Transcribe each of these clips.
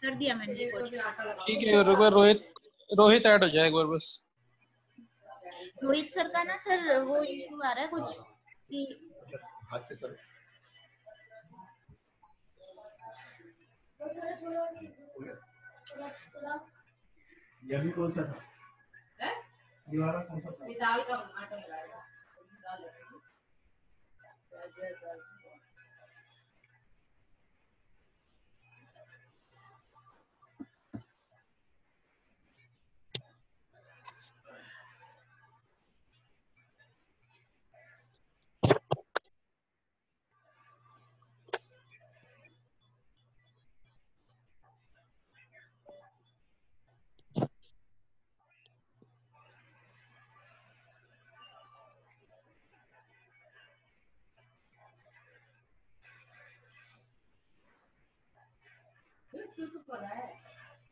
कर दिया मैंने रिकॉर्ड। ठीक है, एक बार रोहित ऐड हो जाए एक बार बस। रोहित सर का ना सर वो इशू आ रहा है कुछ कि हाथ से करो। ये भी कौन सा था? दीवार कौन सा था? दाल का आटा लगाया।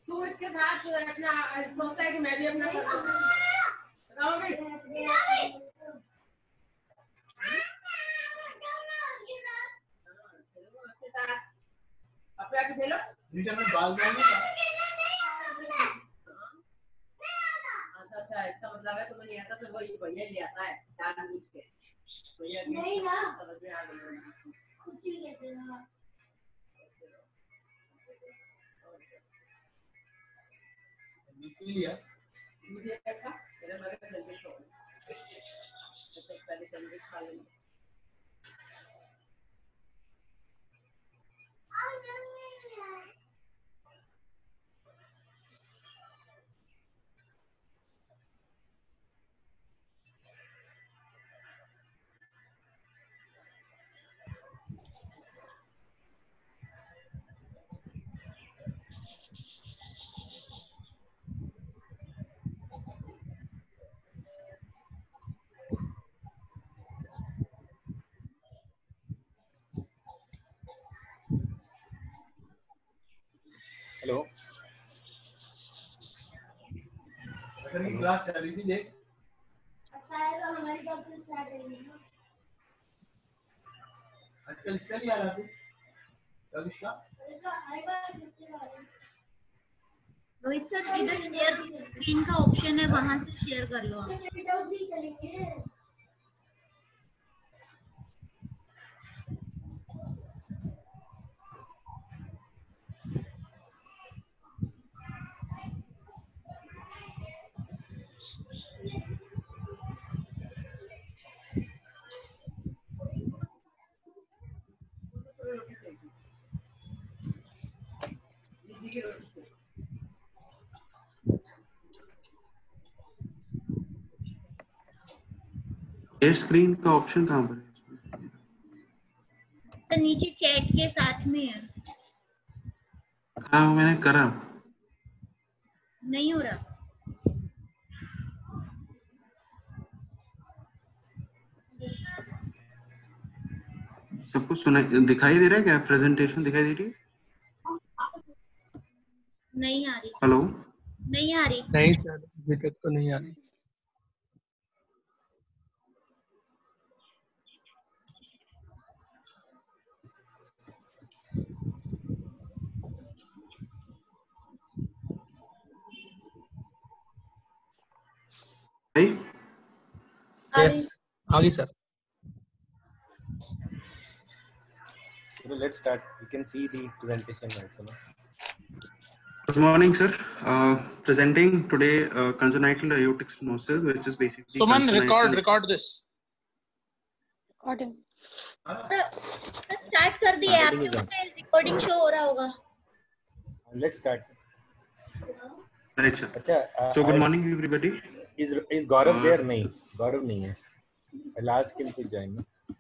तू इसके साथ अपना सोचता है कि मैं भी अपना कर लूं। अपने आप खेलो। नीचे में बाल अच्छा, इसका मतलब है तुम्हें नहीं आता तो वही भैया ले आता है जानबूझ के। भैया नहीं ना समझ में आ गई कुछ भी लेते ना। लिया मुझे रखा मेरे बारे में सैंडविच हो तो पहले सैंडविच खा लेंगे। हेलो अगर क्लास चल रही थी देख हमारी कब से स्टार्ट होगी आजकल इसका नहीं आ रहा कुछ कब इसका आएगा रोहित सर इधर शेयर स्क्रीन का ऑप्शन है, वहां से शेयर कर लो आप। शेयर स्क्रीन का ऑप्शन कहाँ पर है? तो नीचे चैट के साथ में है। हाँ मैंने करा, नहीं हो रहा। सबको सुना दिखाई दे रहा है क्या? प्रेजेंटेशन दिखाई दे रही है? नहीं आ रही। हेलो, नहीं आ रही। नहीं सर अभी तक तो नहीं आ रही। यस आगे sir. Let's start. You can see the presentation also. No? good morning sir. Presenting today congenital aortic stenosis, which is basically Suman, congenital... record this. Recording. Start कर दिया आपके उसमें रिकॉर्डिंग शो हो रहा होगा। Let's start. Right sir. अच्छा, so good morning everybody. Is Gaurav there? नहीं, Gaurav नहीं है. I'll ask him to join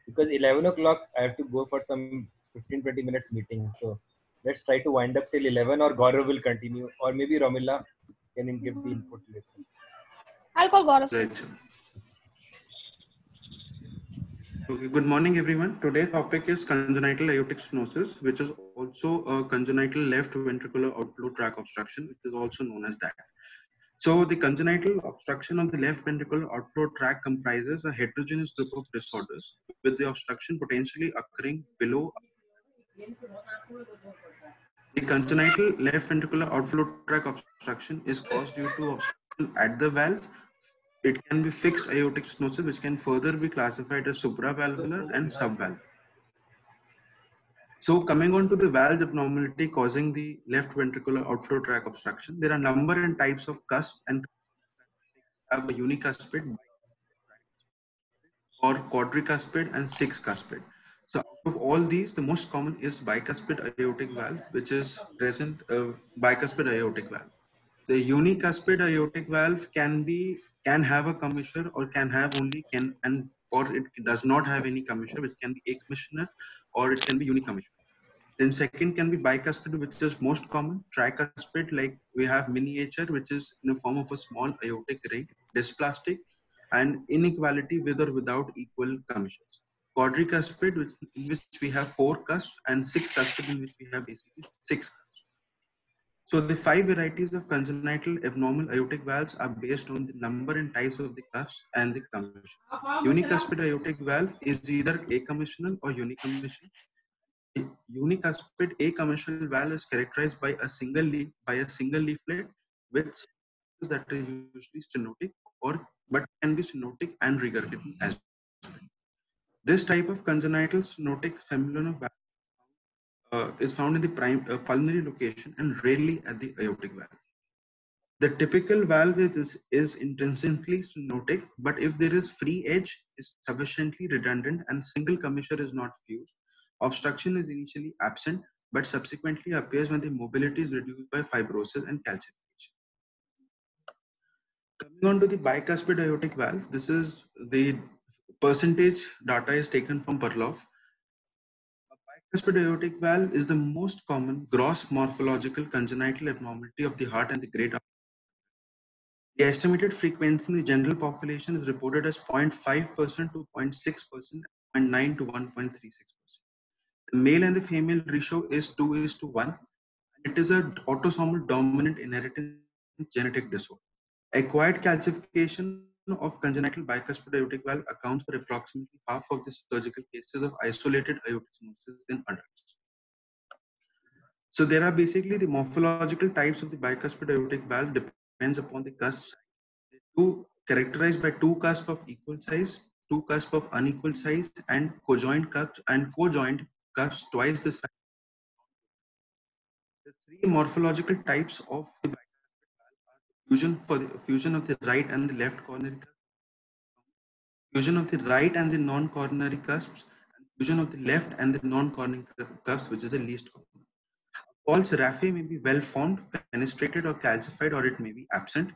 because 11 o'clock I have to go for some 15-20 minutes meeting. So let's try to wind up till 11, or Gaurav will continue, or maybe Romila can give the input later. I'll call Gaurav. Right sir. Okay, good morning everyone. Today's topic is congenital aortic stenosis, which is also a congenital left ventricular outflow tract obstruction, which is also known as that. So the congenital obstruction of the left ventricular outflow tract comprises a heterogeneous group of disorders, with the obstruction potentially occurring below The congenital left ventricular outflow tract obstruction is caused due to obstruction at the valve. It can be fixed aortic stenosis, which can further be classified as supravalvular and subvalvular. So coming on to the valve abnormality causing the left ventricular outflow tract obstruction, there are number and types of cusp and have a unicuspid or quadricuspid and six-cuspid. So out of all these, the most common is bicuspid aortic valve, which is present bicuspid aortic valve. The unicuspid aortic valve can have a commissure or can have only or it does not have any commissure, which can be acommissioner or it can be unicommissioner. Then second can be bicuspid, which is most common. Tricuspid, like we have miniature, which is in the form of a small aortic ring, dysplastic, and inequality with or without equal commissures. Quadricuspid, in which we have 4 cusps, and six-cuspid, in which we have basically 6 cusps. So the 5 varieties of congenital abnormal aortic valves are based on the number and types of the cusps and the commissures. Unicuspid aortic valve is either acommissional or unicommissional. Unicuspid acommissional valve is characterized by a single leaflet with that is usually stenotic but can be stenotic and regurgitating as well. This type of congenital stenotic familial valve is found in the pulmonary location and rarely at the aortic valve. The typical valve is intrinsically stenotic, but if there is free edge, is sufficiently redundant and single commissure is not fused, obstruction is initially absent, but subsequently appears when the mobility is reduced by fibrosis and calcification. Coming on to the bicuspid aortic valve, this is the percentage data is taken from Perloff. A bicuspid aortic valve is the most common gross morphological congenital abnormality of the heart and the great artery. The estimated frequency in the general population is reported as 0.5% to 0.6%, 0.9 to 1.36%. The male and the female ratio is 2:1, and it is an autosomal dominant inherited genetic disorder. Acquired calcification of congenital bicuspid aortic valve accounts for approximately half of the surgical cases of isolated aortic stenosis in adults. So there are basically the morphological types of the bicuspid aortic valve depends upon the cusp. Characterized by 2 cusps of equal size, 2 cusps of unequal size, and cojoint cusps twice the size. The 3 morphological types of the bicuspid valve are fusion of the right and the left coronary cusp, fusion of the right and the non-coronary cusps, and fusion of the left and the non-coronary cusps, which is the least common. False raphe may be well formed, fenestrated or calcified, or it may be absent.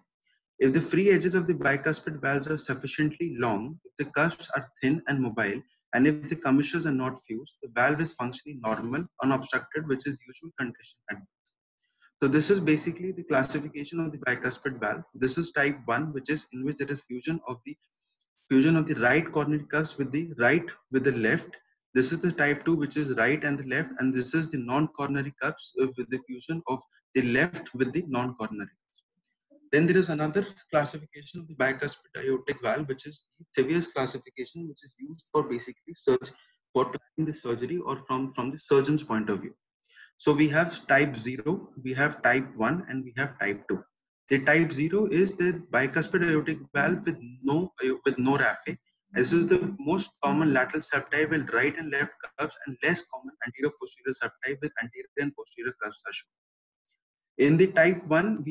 If the free edges of the bicuspid valves are sufficiently long, if the cusps are thin and mobile, and if the commissures are not fused, the valve is functionally normal, unobstructed, which is usual condition at birth. So this is basically the classification of the bicuspid valve. This is type 1, which is in which there is fusion of the right coronary cusp with the left. This is the type 2, which is right and the left, and this is the non-coronary cusps with the fusion of the left with the non-coronary. Then there is another classification of the bicuspid aortic valve, which is the Sevier's classification, which is used for basically for planning the surgery or from the surgeon's point of view. So we have type 0, we have type 1, and we have type 2. The type 0 is the bicuspid aortic valve with no raphe. This is the most common lateral septi with right and left cusps, and less common anterior posterior septi with anterior and posterior cusps are shown. In the type 1,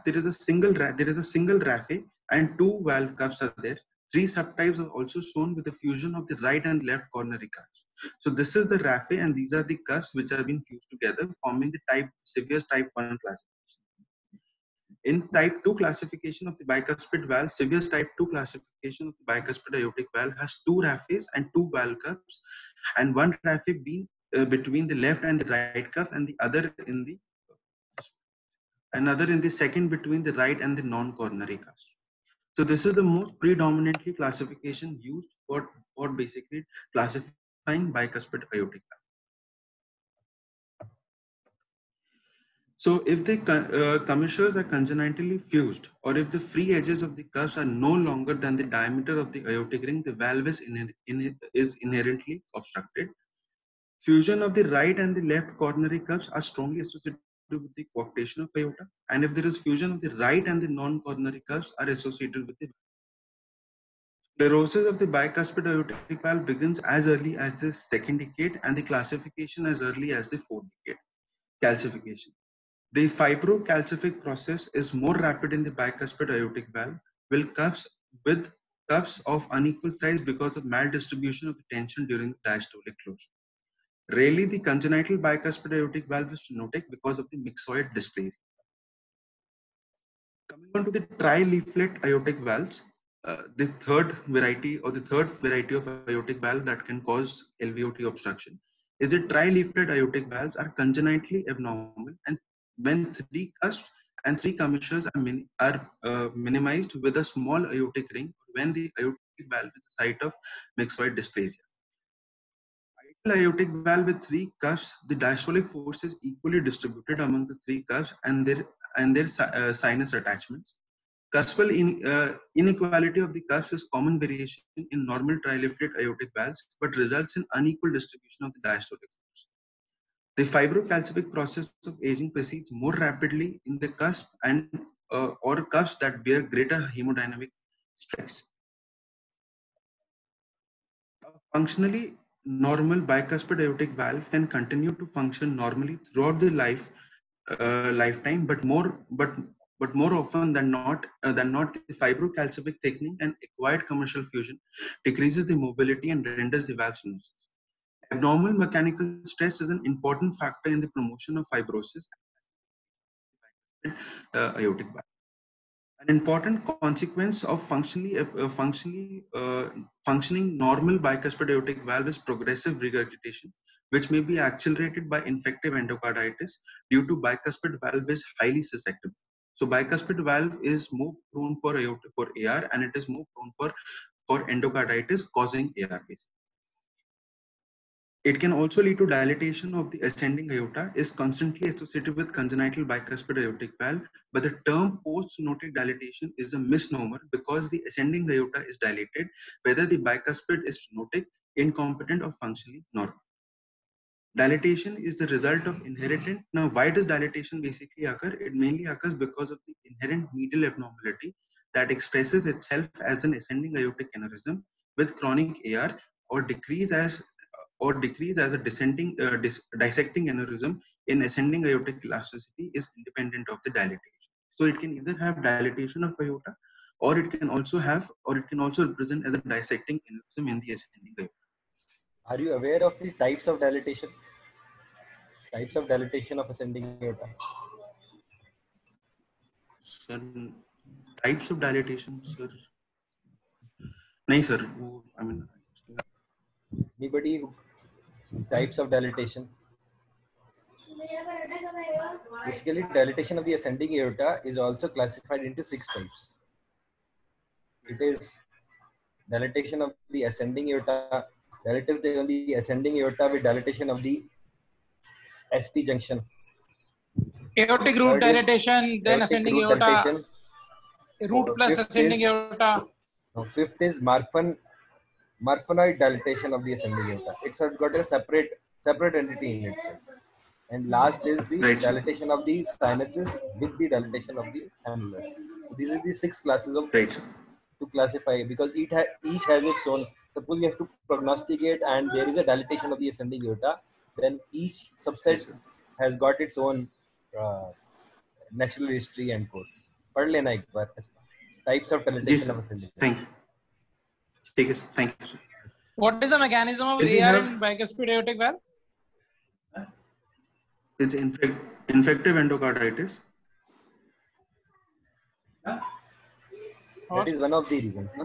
there is a single raphe and 2 valve cups are there. 3 subtypes are also shown with the fusion of the right and left coronary cusps. So this is the raphe, and these are the cusps which are being fused together, forming the Sevier's type 1 classification. In type 2 classification of the bicuspid valve, Sevier's type 2 classification of the bicuspid aortic valve has 2 raphes and 2 valve cups, and 1 raphe being between the left and the right cup, and the other in the second between the right and the non-coronary cusp. So this is the most predominantly classification used for basically classifying bicuspid aortic valve. So if the commissures are congenitally fused, or if the free edges of the cusps are no longer than the diameter of the aortic ring, the valve is inherently obstructed. Fusion of the right and the left coronary cuffs are strongly associated with the coarctation of aorta, and if there is fusion of the right and the non-coronary cuffs are associated with the sclerosis of the bicuspid aortic valve begins as early as the second decade and the classification as early as the fourth decade. Calcification. The fibrocalcific process is more rapid in the bicuspid aortic valve, with cuffs of unequal size because of maldistribution of the tension during the diastolic closure. Rarely, the congenital bicuspid aortic valve is stenotic because of the myxoid dysplasia. Coming on to the tri-leaflet aortic valves, the third variety of aortic valve that can cause LVOT obstruction is the tri-leaflet aortic valves are congenitally abnormal, and when three cusps and three commissures are minimized with a small aortic ring, when the aortic valve is the site of myxoid dysplasia. Aortic valve with three cuffs, the diastolic force is equally distributed among the three cuffs and their sinus attachments. Cuspal inequality of the cuffs is common variation in normal trileaflet aortic valves, but results in unequal distribution of the diastolic force. The fibrocalcific process of aging proceeds more rapidly in the cusp and or cuffs that bear greater hemodynamic stress. Functionally normal bicuspid aortic valve can continue to function normally throughout the lifetime, but more often than not, the fibrocalcific thickening and acquired commercial fusion decreases the mobility and renders the valve stenosis. Abnormal mechanical stress is an important factor in the promotion of fibrosis aortic valve. An important consequence of functioning normal bicuspid aortic valve is progressive regurgitation, which may be accelerated by infective endocarditis due to bicuspid valve is highly susceptible. So bicuspid valve is more prone for AR, and it is more prone for endocarditis causing AR basically. It can also lead to dilatation of the ascending aorta, is constantly associated with congenital bicuspid aortic valve, but the term post-stenotic dilatation is a misnomer because the ascending aorta is dilated, whether the bicuspid is stenotic, incompetent, or functionally normal. Dilatation is the result of inherited. Now, why does dilatation basically occur? It mainly occurs because of the inherent medial abnormality that expresses itself as an ascending aortic aneurysm with chronic AR, or decrease as a dissecting aneurysm in ascending aortic elasticity is independent of the dilatation. So it can either have dilatation of aorta, or it can also represent as a dissecting aneurysm in the ascending aorta. Are you aware of the types of dilatation? Types of dilatation of ascending aorta? Sir, types of dilatation, sir. No, sir. I mean, Anybody? Types of dilatation. Basically, dilatation of the ascending aorta is also classified into 6 types. It is dilatation of the ascending aorta, dilatation of the ascending aorta with dilatation of the ST junction. Aortic root dilatation, then ascending aorta, dilatation. root plus ascending aorta. Fifth is Marfanoid dilatation of the ascending aorta. It's got a separate entity in itself. And last is the dilatation of the sinuses with the dilatation of the annulus. So these are the 6 classes of to classify, because each has its own. Suppose you have to prognosticate and there is a dilatation of the ascending aorta, then each subset has got its own natural history and course. पढ़ लेना एक बार. Types of dilatation of ascending aorta. Thank you. What is the mechanism of AR in bicuspid aortic valve? It's infective endocarditis. That is one of the reasons. No?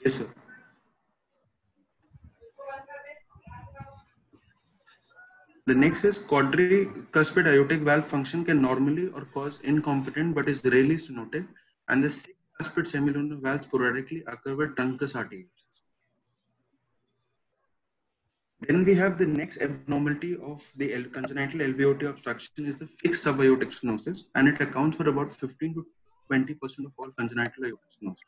Yes, sir. The next is quadricuspid aortic valve function can normally or cause incompetent but is rarely stenotic, and the 6 cuspid semilunar valves sporadically occur with truncus arteriosus. Then we have the next abnormality of the congenital LVOT obstruction is the fixed subaortic stenosis, and it accounts for about 15 to 20% of all congenital aortic stenosis.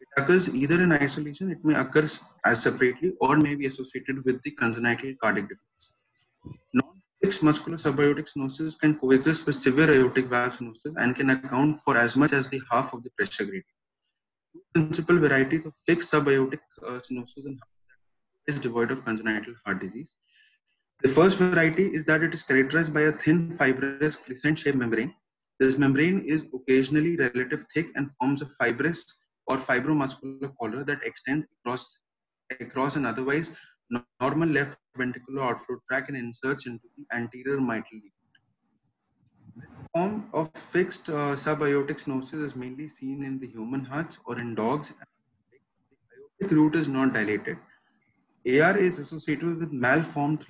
It occurs either in isolation, it may occur as separately, or may be associated with the congenital cardiac defects. Non-fixed muscular subaortic stenosis can coexist with severe aortic valve stenosis and can account for as much as the half of the pressure gradient. Two principal varieties of fixed subaortic stenosis and is devoid of congenital heart disease. The first variety is that it is characterized by a thin, fibrous, crescent-shaped membrane. This membrane is occasionally relatively thick and forms a fibrous or fibromuscular collar that extends across an otherwise normal left ventricular outflow tract and inserts into the anterior mitral leaflet. This form of fixed subaortic stenosis is mainly seen in the human hearts or in dogs. The aortic root is not dilated. AR is associated with malformed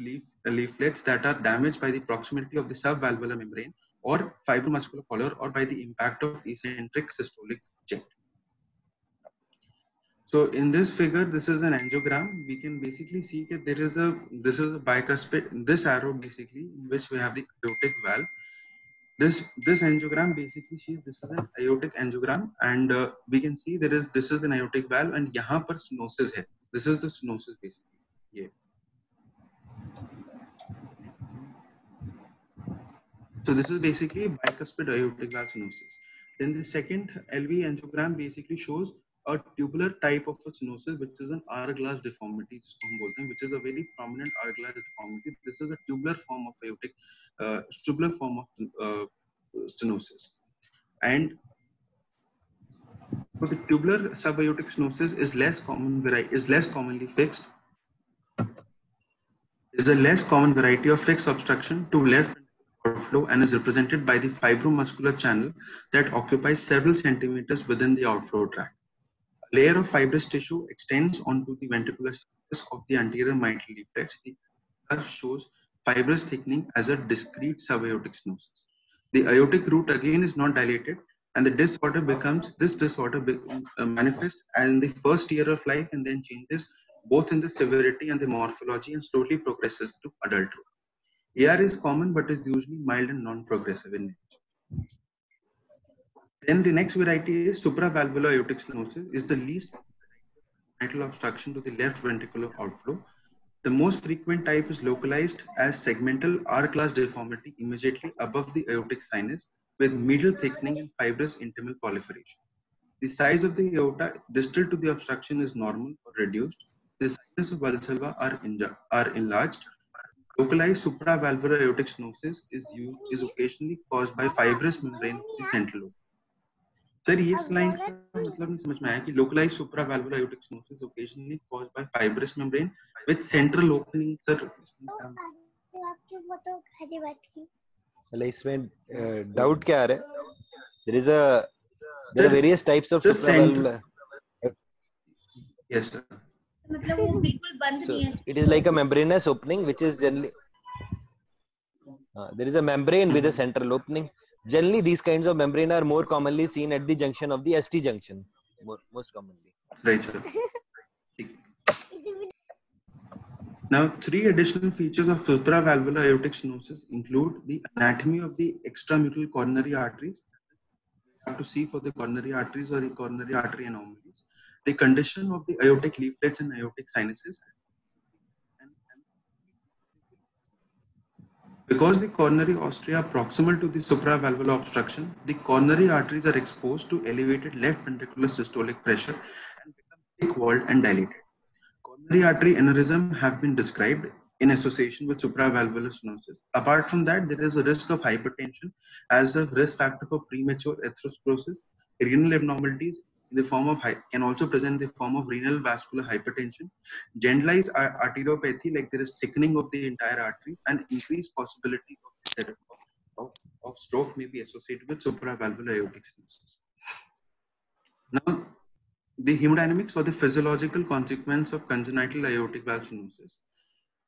leaflets that are damaged by the proximity of the subvalvular membrane or fibromuscular collar or by the impact of eccentric systolic jet. So in this figure, this is an angiogram. We can basically see that this is a bicuspid, this arrow basically, in which we have the aortic valve. This angiogram basically shows this is an aortic angiogram, and we can see this is an aortic valve, and यहाँ पर stenosis है. This is the stenosis basically. Yeah. So this is basically bicuspid aortic valve stenosis. Then the second LV angiogram basically shows a tubular type of a stenosis, which is an hourglass deformity, which is a very prominent hourglass deformity. This is a tubular form of aortic, stenosis, and so the tubular subaortic stenosis is less commonly fixed. Is a less common variety of fixed obstruction to left outflow and is represented by the fibromuscular channel that occupies several centimeters within the outflow tract. A layer of fibrous tissue extends onto the ventricular surface of the anterior mitral leaflets. The curve shows fibrous thickening as a discrete subaortic stenosis. The aortic root again is not dilated, and the disorder manifests in the first year of life and then changes both in the severity and the morphology and slowly progresses to adulthood. AR is common but is usually mild and non-progressive in nature. Then the next variety is supravalvular aortic stenosis, is the least mitral obstruction to the left ventricular outflow. The most frequent type is localized as segmental hourglass deformity immediately above the aortic sinus with medial thickening and fibrous intimal proliferation. The size of the aorta distal to the obstruction is normal or reduced. The sinus of Valsalva are enlarged. Localized supravalvular aortic stenosis is occasionally caused by fibrous membrane of the central lobe. Sir ये slide का मतलब नहीं समझ में आया कि localized supravalvular aortic stenosis is occasionally caused by fibrous membrane with central opening. Sir मतलब इसमें डाउट क्या आ रहा है? there are various types of supravalvular. Yes sir. मतलब वो बिल्कुल बंद नहीं है. It is like a membranous opening which is generally there is a membrane with a central opening. Generally these kinds of membrane are more commonly seen at the junction of the ST junction, most commonly. Right sir. Now, three additional features of supravalvular aortic stenosis include the anatomy of the extramural coronary arteries. You have to see for the coronary arteries or the coronary artery anomalies. The condition of the aortic leaflets and aortic sinuses. Because the coronary osteoe are proximal to the supravalvular obstruction, the coronary arteries are exposed to elevated left ventricular systolic pressure and become thick-walled and dilated. Coronary artery aneurysm have been described in association with supravalvular stenosis. Apart from that, there is a risk of hypertension as a risk factor for premature atherosclerosis. Renal abnormalities in the form of can also present the form of renal vascular hypertension. Generalized arteriopathy, like there is thickening of the entire arteries, and increased possibility of stroke may be associated with supravalvular aortic stenosis. Now, the hemodynamics or the physiological consequence of congenital aortic valve stenosis.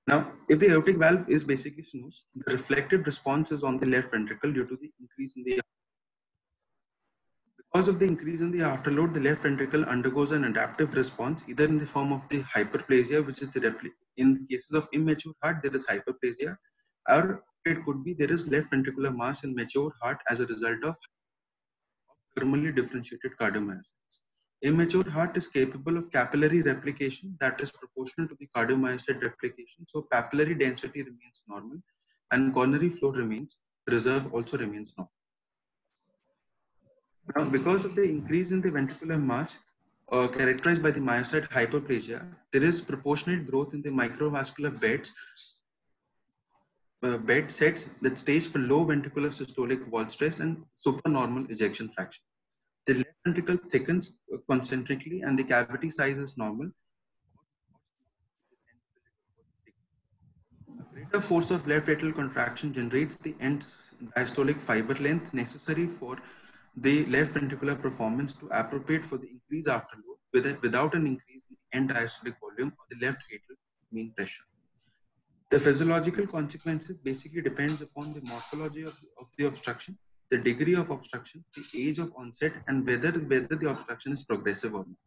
Now, if the aortic valve is basically stenosed, the reflected response is on the left ventricle due to the increase in the. Because of the increase in the afterload, the left ventricle undergoes an adaptive response, either in the form of the hyperplasia, which is in cases of immature heart, there is hyperplasia, or it could be there is left ventricular mass in mature heart as a result of thermally differentiated cardiomyocytes. Immature heart is capable of capillary replication that is proportional to the cardiomyocyte replication. So papillary density remains normal and coronary flow remains, reserve also remains normal. Now, because of the increase in the ventricular mass characterized by the myocyte hyperplasia, there is proportionate growth in the microvascular bed sets that stage for low ventricular systolic wall stress and supernormal ejection fraction. The left ventricle thickens concentrically and the cavity size is normal. A greater force of left atrial contraction generates the end diastolic fiber length necessary for the left ventricular performance to appropriate for the increase after load without an increase in the end diastolic volume or the left atrial mean pressure. The physiological consequences basically depends upon the morphology of the obstruction, the degree of obstruction, the age of onset, and whether the obstruction is progressive or not.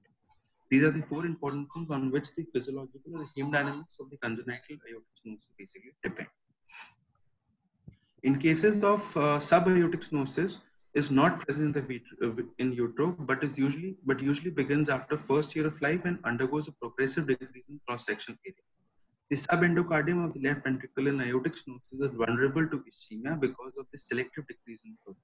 These are the four important things on which the physiological or the hemodynamics of the congenital aortic stenosis basically depend. In cases of subaortic stenosis, is not present in utero, but usually begins after first year of life and undergoes a progressive decrease in cross-section area. The subendocardium of the left ventricle in aortic stenosis is vulnerable to ischemia because of the selective decrease in flow.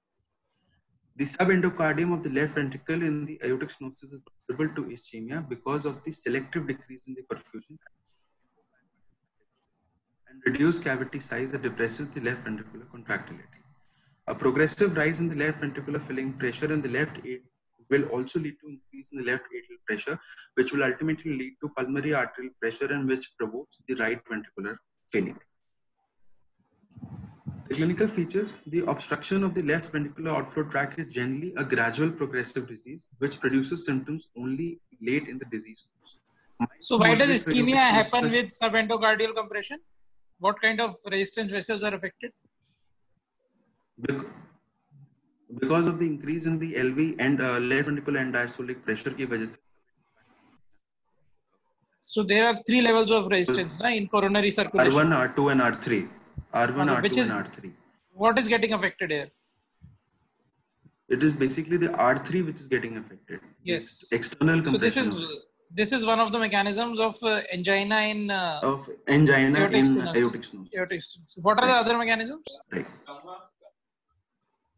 The subendocardium of the left ventricle in the aortic stenosis is vulnerable to ischemia because of the selective decrease in the perfusion and reduced cavity size that depresses the left ventricular contractility. A progressive rise in the left ventricular filling pressure in the left atrium will also lead to increase in the left atrial pressure, which will ultimately lead to pulmonary arterial pressure and which provokes the right ventricular failure. The clinical features: the obstruction of the left ventricular outflow tract is generally a gradual progressive disease which produces symptoms only late in the disease course. So why does ischemia happen with subendocardial compression? What kind of resistance vessels are affected? Because of the increase in the LV and left ventricular end diastolic pressure की वजह से. So there are three levels of resistance in coronary circulation. R1, R2 and R3. R1, which R2 is, and R3. What is getting affected here? It is basically the R3 which is getting affected. Yes. External compression. So this is one of the mechanisms of angina in aortic stenosis. What are the other mechanisms? Right.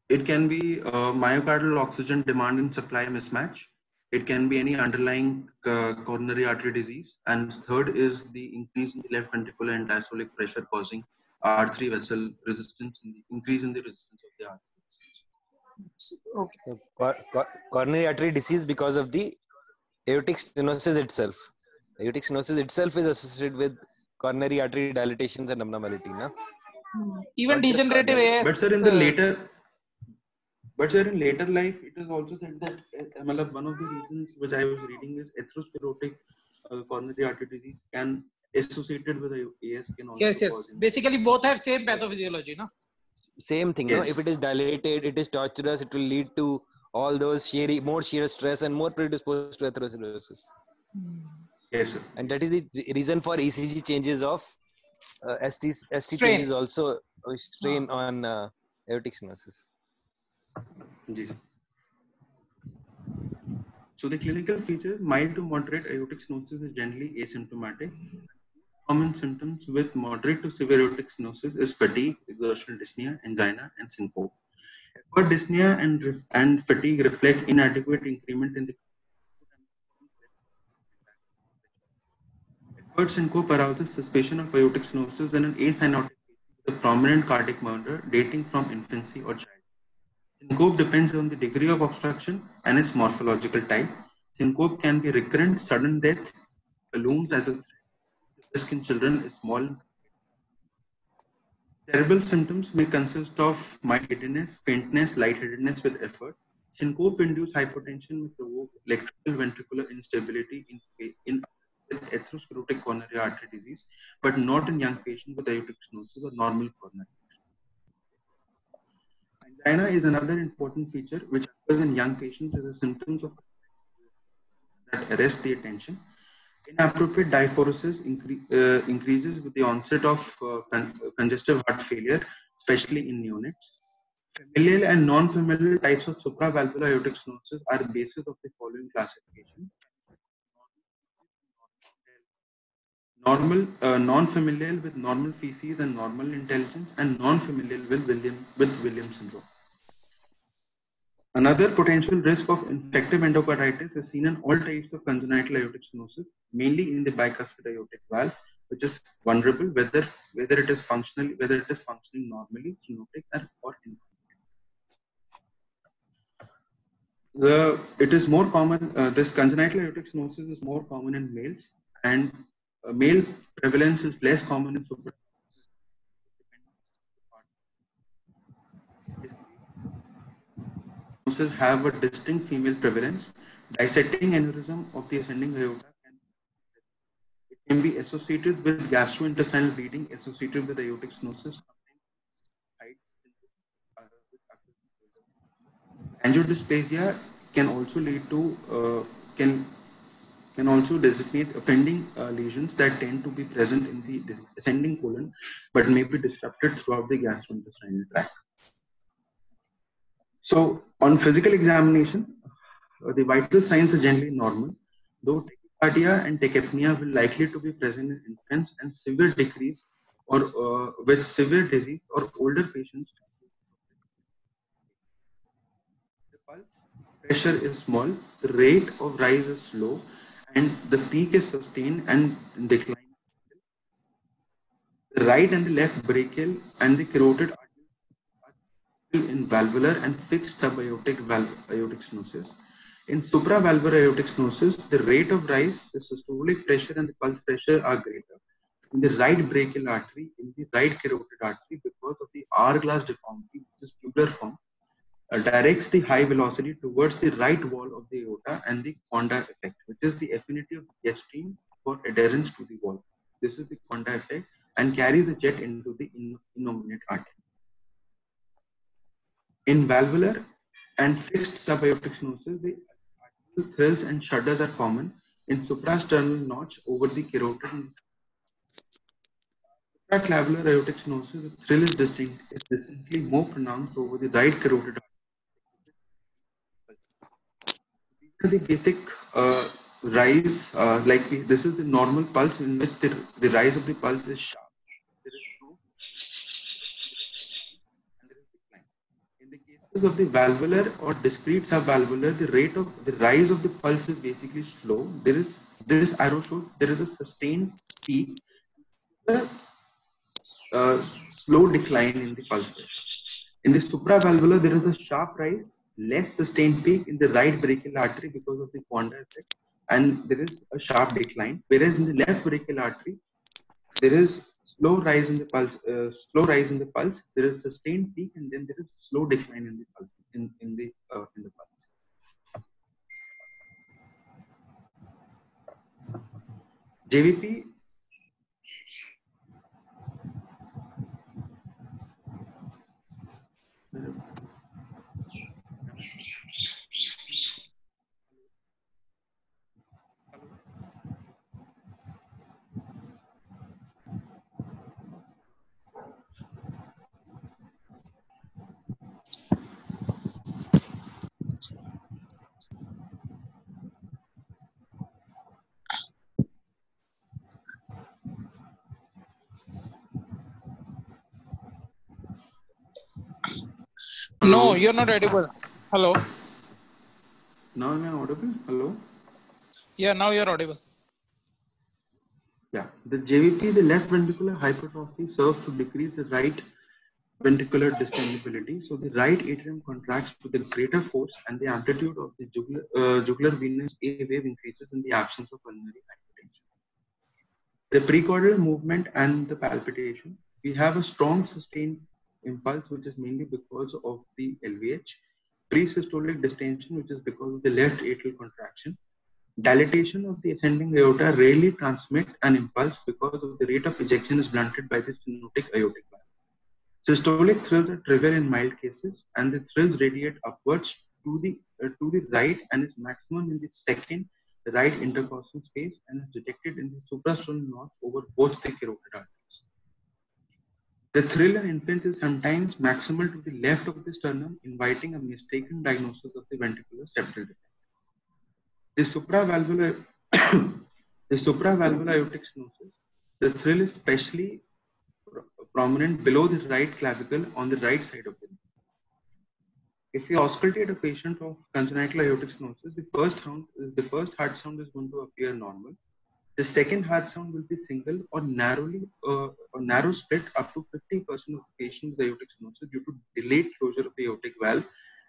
It can be myocardial oxygen demand and supply mismatch. It can be any underlying coronary artery disease. And third is the increase in the left ventricular and diastolic pressure causing R3 vessel resistance, and the increase in the resistance of the R3 vessels. Okay. Coronary artery disease because of the aortic stenosis itself. Aortic stenosis itself is associated with coronary artery dilatations and abnormality, na? Even degenerative AS. But sir, in later life, it is also said that one of the reasons which I was reading is atherosclerotic coronary artery disease can associated with AS can also Yes. Basically, both have same pathophysiology, no? Same thing, yes. No? If it is dilated, it is tortuous, it will lead to all those more shear stress and more predisposed to atherosclerosis. Yes, sir. And that is the reason for ECG changes of ST Strain. changes also strain on aortic stenosis. Yes. So the clinical feature, mild to moderate aortic stenosis is generally asymptomatic. Common symptoms with moderate to severe aortic stenosis is fatigue, exertional dyspnea, angina, and syncope. Effort dyspnea and fatigue reflect inadequate increment in the effort syncope arouses suspicion of aortic stenosis in an asynotic patient with a prominent cardiac murmur dating from infancy or childhood. Syncope depends on the degree of obstruction and its morphological type. Syncope can be recurrent, sudden death, looms as a threat. The risk in children is small. Cerebral symptoms may consist of mild giddiness, faintness, lightheadedness with effort. Syncope-induced hypotension may provoke electrical ventricular instability in atherosclerotic coronary artery disease, but not in young patients with aortic stenosis or normal coronary. Angina is another important feature which occurs in young patients as a symptom of that arrest the attention. Inappropriate diaphoresis increases with the onset of congestive heart failure, especially in neonates. Familial and non-familial types of supravalvular aortic stenosis are the basis of the following classification. Non-familial with normal feces and normal intelligence, and non-familial with Williams syndrome. Another potential risk of infective endocarditis is seen in all types of congenital aortic stenosis, mainly in the bicuspid aortic valve, which is vulnerable whether it is functioning normally, stenotic, or incomplete. It is more common. This congenital aortic stenosis is more common in males, and male prevalence is less common in super. Have a distinct female prevalence. Dissecting aneurysm of the ascending aorta can be associated with gastrointestinal bleeding associated with aortic stenosis. Angiodysplasia can also lead to can also designate offending lesions that tend to be present in the ascending colon, but may be disrupted throughout the gastrointestinal tract. So, on physical examination, the vital signs are generally normal, though tachycardia and tachypnea will likely to be present in infants and severe decrease or with severe disease or older patients. The pulse pressure is small, the rate of rise is slow, and the peak is sustained and decline. The right and the left brachial and the carotid arteries are in valvular and fixed subaortic aortic stenosis. In supravalvular aortic stenosis, the rate of rise, the systolic pressure, and the pulse pressure are greater. In the right brachial artery, in the right carotid artery, because of the hourglass deformity, which is tubular form, directs the high velocity towards the right wall of the aorta and the Conda effect, which is the affinity of the jet stream for adherence to the wall. This is the Conda effect and carries the jet into the innominate artery. In valvular and fixed subaortic stenosis, the arterial thrills and shudders are common. In suprasternal notch over the carotid and supraclavicular aortic stenosis, the thrill is distinctly more pronounced over the right carotid artery. These are the basic rise, this is the normal pulse in which the rise of the pulse is sharp. There is no and there is decline. In the cases of the valvular or discrete subvalvular, the rate of the rise of the pulse is basically slow. This arrow shows there is a sustained peak, slow decline in the pulse pressure. In the supravalvular, there is a sharp rise, less sustained peak in the right brachial artery because of the Conda effect, and there is a sharp decline. Whereas in the left brachial artery, there is slow rise in the pulse. There is sustained peak, and then there is slow decline in the pulse. In the pulse. JVP. No, you're not audible. Hello. Now am I audible? Hello. Yeah, now you're audible. Yeah, the JVP, the left ventricular hypertrophy, serves to decrease the right ventricular distendability. So the right atrium contracts with a greater force, and the amplitude of the jugular venous A wave increases in the absence of pulmonary hypertension. The precordial movement and the palpitation. We have a strong sustained impulse, which is mainly because of the LVH. Presystolic distension, which is because of the left atrial contraction. Dilatation of the ascending aorta rarely transmit an impulse because of the rate of ejection is blunted by the stenotic aortic valve. Systolic thrills are trivial in mild cases, and the thrills radiate upwards to the right and is maximum in the second right intercostal space and is detected in the suprasternal notch over both the carotid arteries. The thrill and impinge is sometimes maximal to the left of the sternum, inviting a mistaken diagnosis of the ventricular septal defect. The supravalvular aortic stenosis, the thrill is especially prominent below the right clavicle on the right side of the neck. If we auscultate a patient of congenital aortic stenosis, the first heart sound is going to appear normal. The second heart sound will be single or narrow split up to 50% of patients with aortic stenosis due to delayed closure of the aortic valve,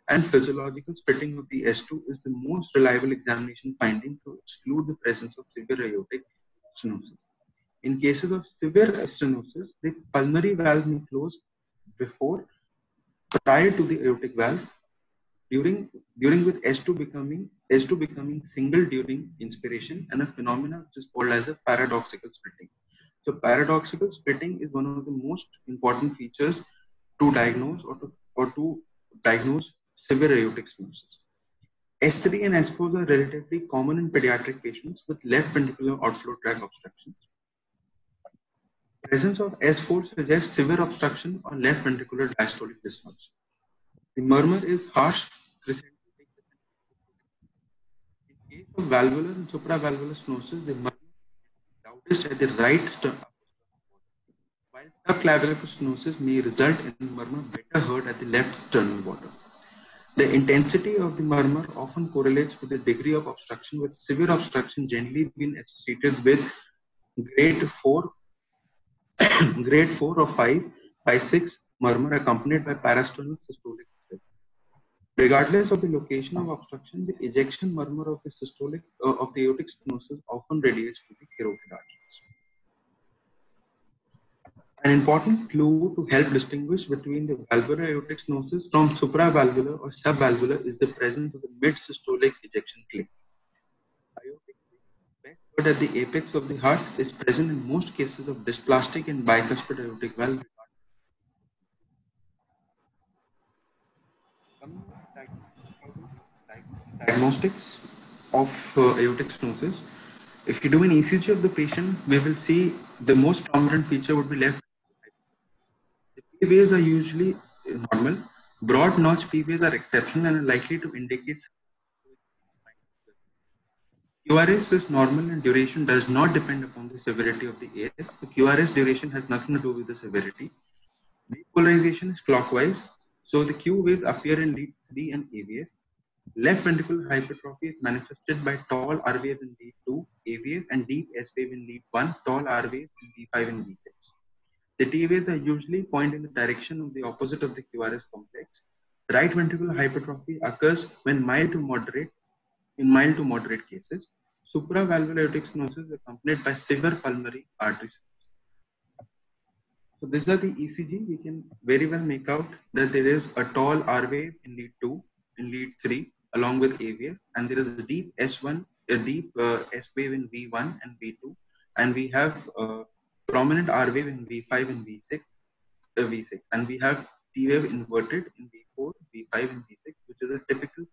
and physiological splitting of the S2 is the most reliable examination finding to exclude the presence of severe aortic stenosis. In cases of severe stenosis, the pulmonary valve may close prior to the aortic valve, during with S2 becoming single during inspiration, and a phenomenon which is called as a paradoxical splitting. So paradoxical splitting is one of the most important features to diagnose or to diagnose severe aortic stenosis. S3 and S4 are relatively common in pediatric patients with left ventricular outflow tract obstructions. Presence of S4 suggests severe obstruction or left ventricular diastolic dysfunction. The murmur is harsh, crescendo. In case of valvular and supravalvular stenosis, the murmur is loudest at the right sternum, while subclavicular stenosis may result in the murmur better heard at the left sternal border. The intensity of the murmur often correlates with the degree of obstruction, with severe obstruction generally being associated with grade 4 or 5 by 6 murmur accompanied by parasternal systolic. Regardless of the location of obstruction, the ejection murmur of the systolic of the aortic stenosis often radiates to the carotid arteries. An important clue to help distinguish between the valvular aortic stenosis from supravalvular or subvalvular is the presence of the mid-systolic ejection click. Aortic click, best heard at the apex of the heart, is present in most cases of dysplastic and bicuspid aortic valve. Diagnostics of aortic stenosis. If you do an ECG of the patient, we will see the most prominent feature would be left. The P waves are usually normal. Broad notch P waves are exceptional and are likely to indicate QRS is normal and duration does not depend upon the severity of the AS. The QRS duration has nothing to do with the severity. Depolarization is clockwise, so the Q waves appear in lead 3 and A wave. Left ventricular hypertrophy is manifested by tall R wave in lead 2, A wave, and deep S wave in lead 1, tall R wave in V5 and V6. The T waves are usually point in the direction of the opposite of the QRS complex. Right ventricular hypertrophy occurs when mild to moderate cases. Supravalvular aortic stenosis is accompanied by severe pulmonary artery stenosis. So these are the ECG. We can very well make out that there is a tall R wave in lead 2, in lead 3, along with A wave, and there is a deep S1, a deep S wave in V1 and V2, and we have prominent R wave in V5 and V6, and we have T wave inverted in V4, V5, and V6, which is a typical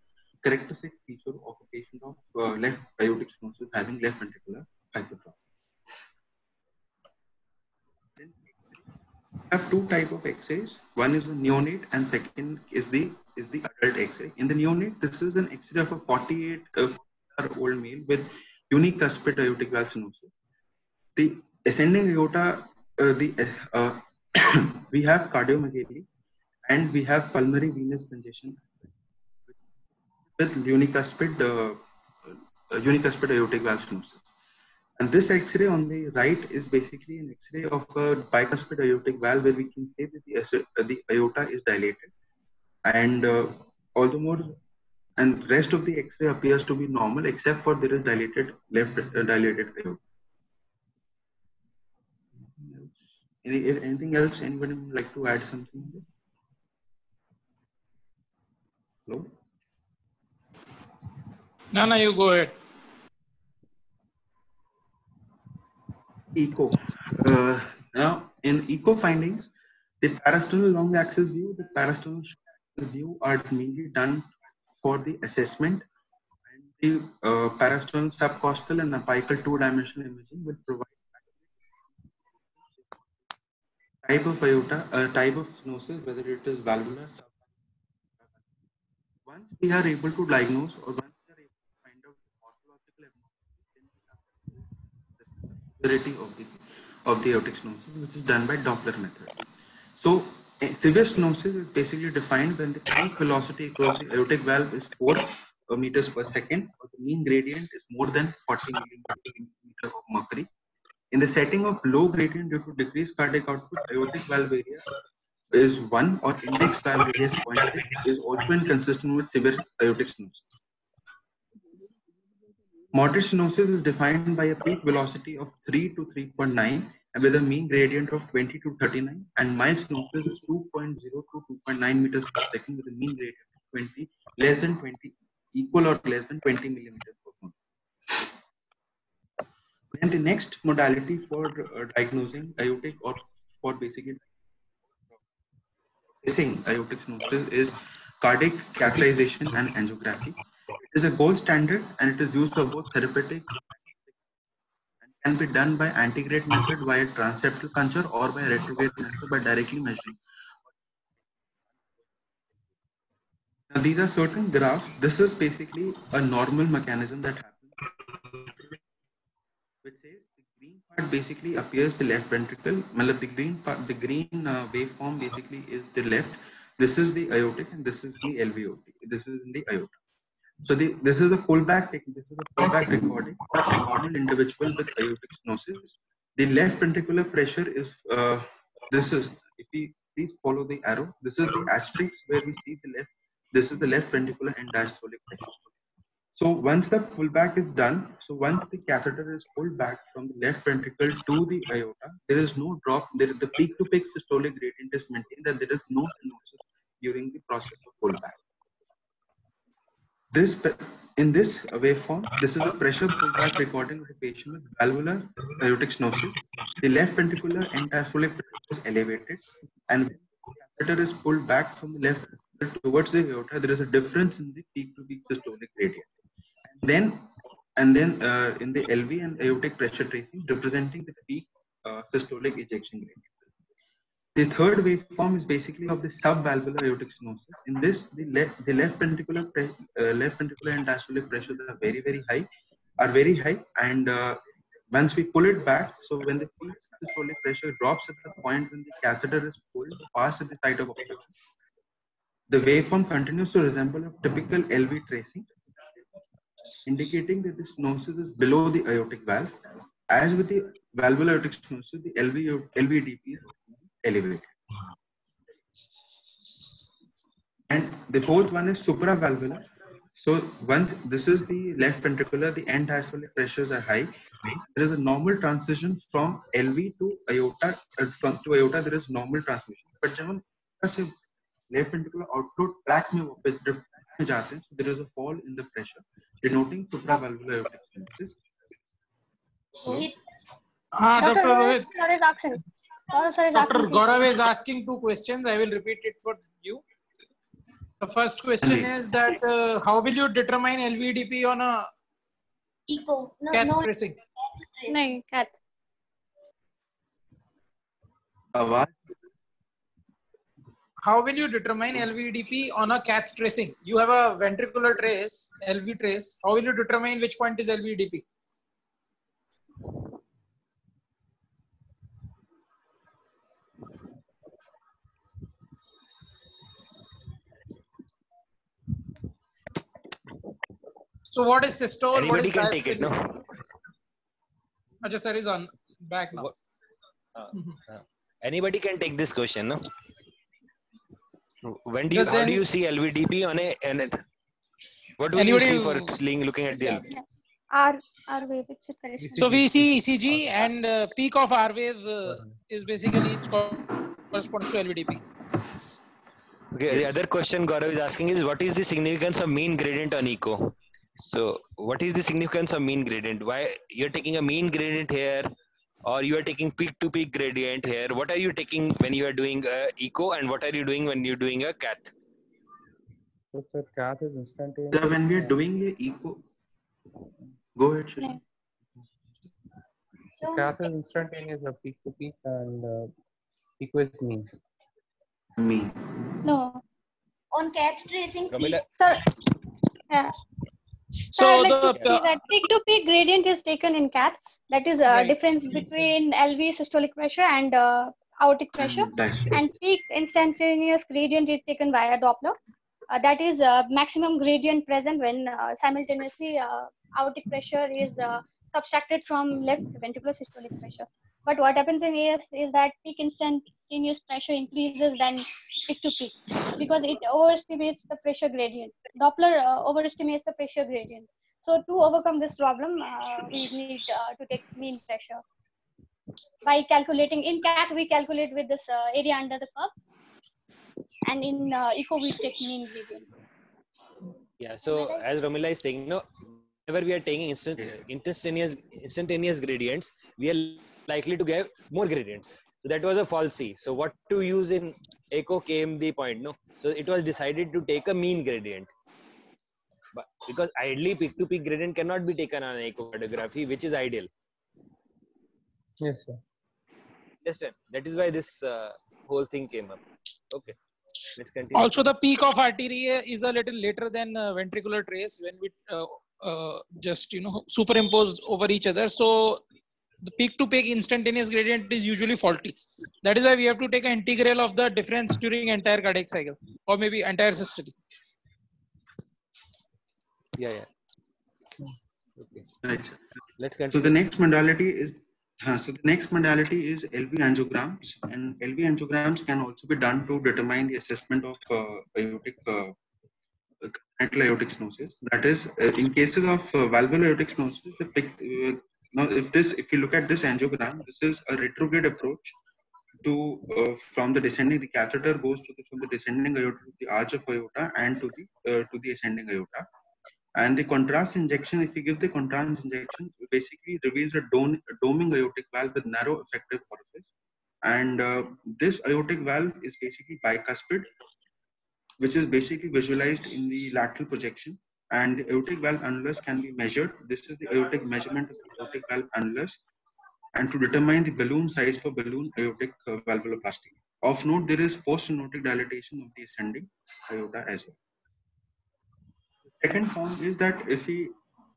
characteristic feature of a patient of left aortic stenosis having left ventricular hypertrophy. Then we have two types of X-rays. One is the neonate, and second is the adult X-ray. In the neonate, this is an X-ray of a 48-year-old male with unicuspid aortic valve stenosis. The ascending aorta, we have cardiomegaly, and we have pulmonary venous congestion with unicuspid aortic valve stenosis. And this X-ray on the right is basically an X-ray of a bicuspid aortic valve, where we can say that the aorta is dilated, and all the more, and rest of the X-ray appears to be normal except for there is dilated aorta. Anything else? Anybody would like to add something? Hello? No, you go ahead. Echo. Now, in echo findings, the parasternal long axis view, the parasternal short axis view are mainly done for the assessment, and the parasternal subcostal and apical two-dimensional imaging will provide type of aorta, a type of stenosis, whether it is valvular. Once we are able to diagnose or once we are able to find out the morphological abnormality, then we have to the severity of the aortic stenosis, which is done by Doppler method. So severe stenosis is basically defined when the peak velocity across the aortic valve is 4 meters per second, or the mean gradient is more than 40 millimeter of mercury. In the setting of low gradient due to decreased cardiac output, aortic valve area is 1 or index valve radius 0.6 is also inconsistent with severe aortic stenosis. Moderate stenosis is defined by a peak velocity of 3 to 3.9 and with a mean gradient of 20 to 39, and mild stenosis is 2.0 to 2.9 meters per second with a mean gradient of 20 less than 20 equal or less than 20 millimeters per second. Then the next modality for diagnosing aortic or for basically assessing aortic stenosis is cardiac catheterization and angiography. It is a gold standard and it is used for both therapeutic and can be done by antegrade method via transeptal puncture or by retrograde method by directly measuring. Now these are certain graphs. This is basically a normal mechanism that happens, which says the green part basically appears the left ventricle. The green part, the green waveform basically is the left. This is the aortic and this is the LVOT. This is in the aorta. So this is a pullback technique. This is a pullback recording of a normal individual with aortic stenosis. The left ventricular pressure is this is, if we please follow the arrow, this is the asterisk where we see the left. This is the left ventricular and diastolic pressure. So once the pullback is done, so once the catheter is pulled back from the left ventricle to the aorta, there is no drop. The peak-to-peak systolic gradient is maintained, and there is no stenosis during the process of pullback. In this waveform, this is a pressure pullback recording of a patient with valvular aortic stenosis. The left ventricular and diastolic pressure is elevated, and when the catheter is pulled back from the left ventricle towards the aorta, there is a difference in the peak-to-peak systolic gradient. And then in the LV and aortic pressure tracing, representing the peak systolic ejection gradient. The third waveform is basically of the subvalvular aortic stenosis. In this, the left ventricular and diastolic pressures are very high, and once we pull it back, so when the peak systolic pressure drops at the point when the catheter is pulled past at the site of obstruction, the waveform continues to resemble a typical LV tracing, indicating that the stenosis is below the aortic valve. As with the valvular aortic stenosis, the LVDP is elevated. And the fourth one is supravalvular. So once this is the left ventricular, the end diastolic pressures are high. There is a normal transition from LV to aorta. To aorta, there is normal transmission. But when left ventricular outflow track में जाते हैं, so there is a fall in the pressure, denoting supravalvular aortic stenosis. Dr. Rohit. Dr. Gaurav is asking two questions. I will repeat it for you. The first question is that how will you determine LVDP on a Echo. cath tracing? No, cath. How will you determine LVDP on a cath tracing? You have a ventricular trace, LV trace. How will you determine which point is LVDP? So what is systole? Anybody what is can take it, no? Ajay sir is on back now. Anybody can take this question, no? When do you, how do you see LVDP on a? What do you see for looking at the LV? R wave. It should correct. So we see ECG and peak of R wave is basically corresponds to LVDP. Okay. The other question Gaurav is asking is what is the significance of mean gradient on echo? So what is the significance of mean gradient? Why you're taking a mean gradient here, or you are taking peak to peak gradient here? What are you taking when you are doing echo, and what are you doing when you're doing a cath? So sir, cath is instantaneous. So when we are doing a echo, go ahead, Shri. Cath is instantaneous, peak to peak, and Eco is mean. Me. No, On catch tracing, Pramila, sir. Yeah. So So I'd like to the say that peak-to-peak gradient is taken in CAT. That is a right. difference between LV systolic pressure and aortic pressure. And peak instantaneous gradient is taken via Doppler. That is maximum gradient present when simultaneously aortic pressure is subtracted from left ventricular systolic pressure. But what happens in AS is that peak instantaneous pressure increases than peak to peak because it overestimates the pressure gradient. Doppler overestimates the pressure gradient. So to overcome this problem, we need to take mean pressure. By calculating in CAT, we calculate with this area under the curve, and in ECO, we take mean gradient. yeah. So as Romila is saying, no, whenever we are taking instantaneous gradients, we are likely to get more gradients. So that was a falsy. So what to use in echo came the point, no? So it was decided to take a mean gradient. But because ideally peak to peak gradient cannot be taken on echocardiography, which is ideal. Yes, sir. Understand? That is why this whole thing came up. Okay, let's continue. Also, the peak of artery is a little later than ventricular trace when we just superimposed over each other. So the peak to peak instantaneous gradient is usually faulty. That is why we have to take an integral of the difference during entire cardiac cycle or maybe entire systole. Yeah. Okay. Right. Let's So continue. the next modality is LV angiograms, and LV angiograms can also be done to determine the assessment of aortic congenital aortic stenosis. That is, in cases of valvular aortic stenosis, now if you look at this angiogram, this is a retrograde approach to from the descending. The catheter goes from the descending aorta to the arch of aorta and to the ascending aorta. And the contrast injection, if you give the contrast injection, basically reveals a doming aortic valve with narrow effective orifice. And this aortic valve is basically bicuspid, which is basically visualized in the lateral projection. And the aortic valve annulus can be measured. This is the aortic measurement of the aortic valve annulus. And to determine the balloon size for balloon aortic valvuloplasty. Of note, there is post-stenotic dilatation of the ascending aorta as well. Second form is that the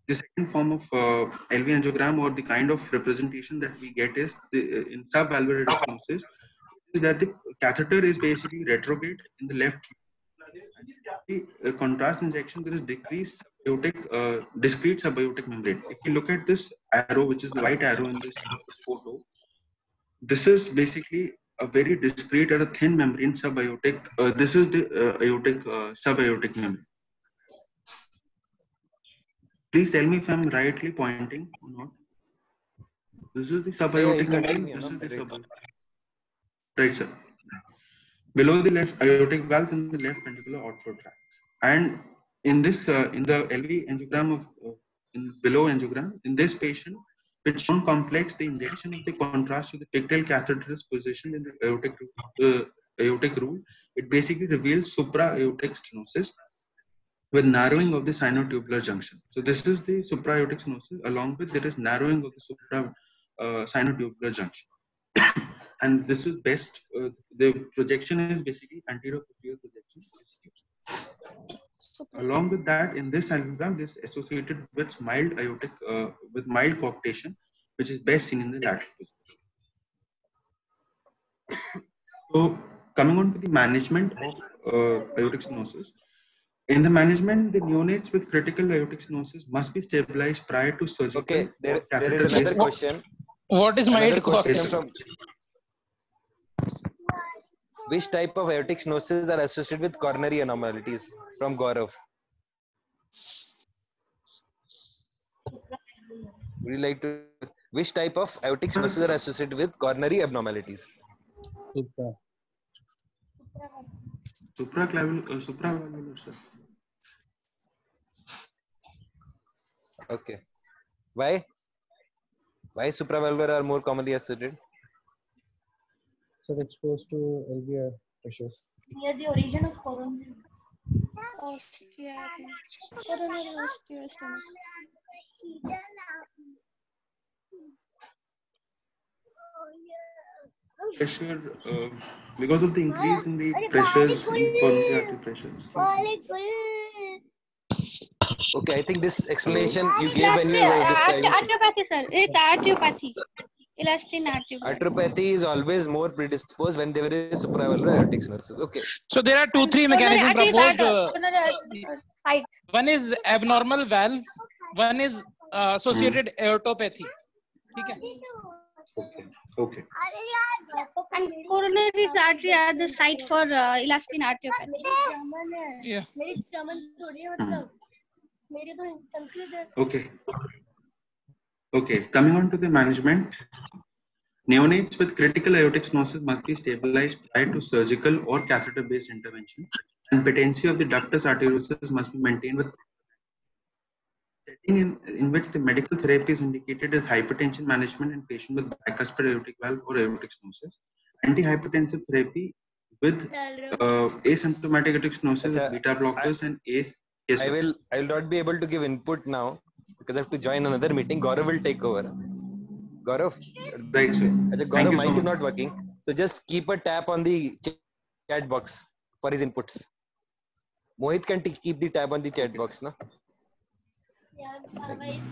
second form of LV angiogram or the kind of representation that we get is in subvalvular stenosis is that the catheter is basically retrograde in the left. The contrast injection, there is discrete subaortic membrane. If you look at this arrow, which is the white arrow in this photo, this is basically a very discrete or a thin membrane subaortic. This is the aortic subaortic membrane. Please tell me if I'm rightly pointing or not. This is the subaortic membrane. This is the subaortic. Right, sir. Below the left aortic valve in the left ventricular outflow tract. And in this, in the LV angiogram of below angiogram, in this patient, which shown complex, the injection of the contrast to the pigtail catheter is positioned in the aortic rule. It basically reveals supra-aortic stenosis with narrowing of the sinotubular junction. So this is the supra-aortic stenosis. Along with there is narrowing of the sinotubular junction. And this is best. The projection is basically anterior posterior projection. Along with that, in this angiogram, this is associated with mild aortic, with mild coarctation, which is best seen in the lateral position. So, coming on to the management of aortic stenosis. In the management, the neonates with critical aortic stenosis must be stabilized prior to surgical. Okay, there is another question. What is mild question from which type of aortic stenosis are associated with coronary abnormalities? From Gaurav. Would you like to? Which type of aortic stenosis are associated with coronary abnormalities? Supravalvular, sir. Okay. Why? Why supravalvular are more commonly associated? So exposed to LV pressures. Near the origin of coronary. Coronary osteoarthritis. pressure because of the increase in the pressures in coronary artery pressures. Okay, I think this explanation you gave Yeah, when you were describing arteriopathy, sir. It's arteriopathy. Elastin arteriopathy. arteriopathy is always more predisposed when there is supravalvular aortic stenosis. Okay. So there are And three coronary mechanisms artery is proposed. side. One is abnormal valve, one is associated aortopathy. ठीक है? Okay. And coronary artery are the site for elastin arteriopathy. Yeah. Okay. Okay. Coming on to the management. Neonates with critical aortic stenosis must be stabilized prior to surgical or catheter-based intervention, and patency of the ductus arteriosus must be maintained with setting in which the medical therapy is indicated as hypertension management in patient with bicuspid aortic valve or aortic stenosis, antihypertensive therapy with asymptomatic aortic stenosis with beta blockers and ACE. Yes, I will not be able to give input now because I have to join another meeting. Gaurav will take over. Gaurav, right, sir. Gaurav, mic is not working. So just keep a tap on the chat box for his inputs. Mohit can keep the tab on the chat box, no?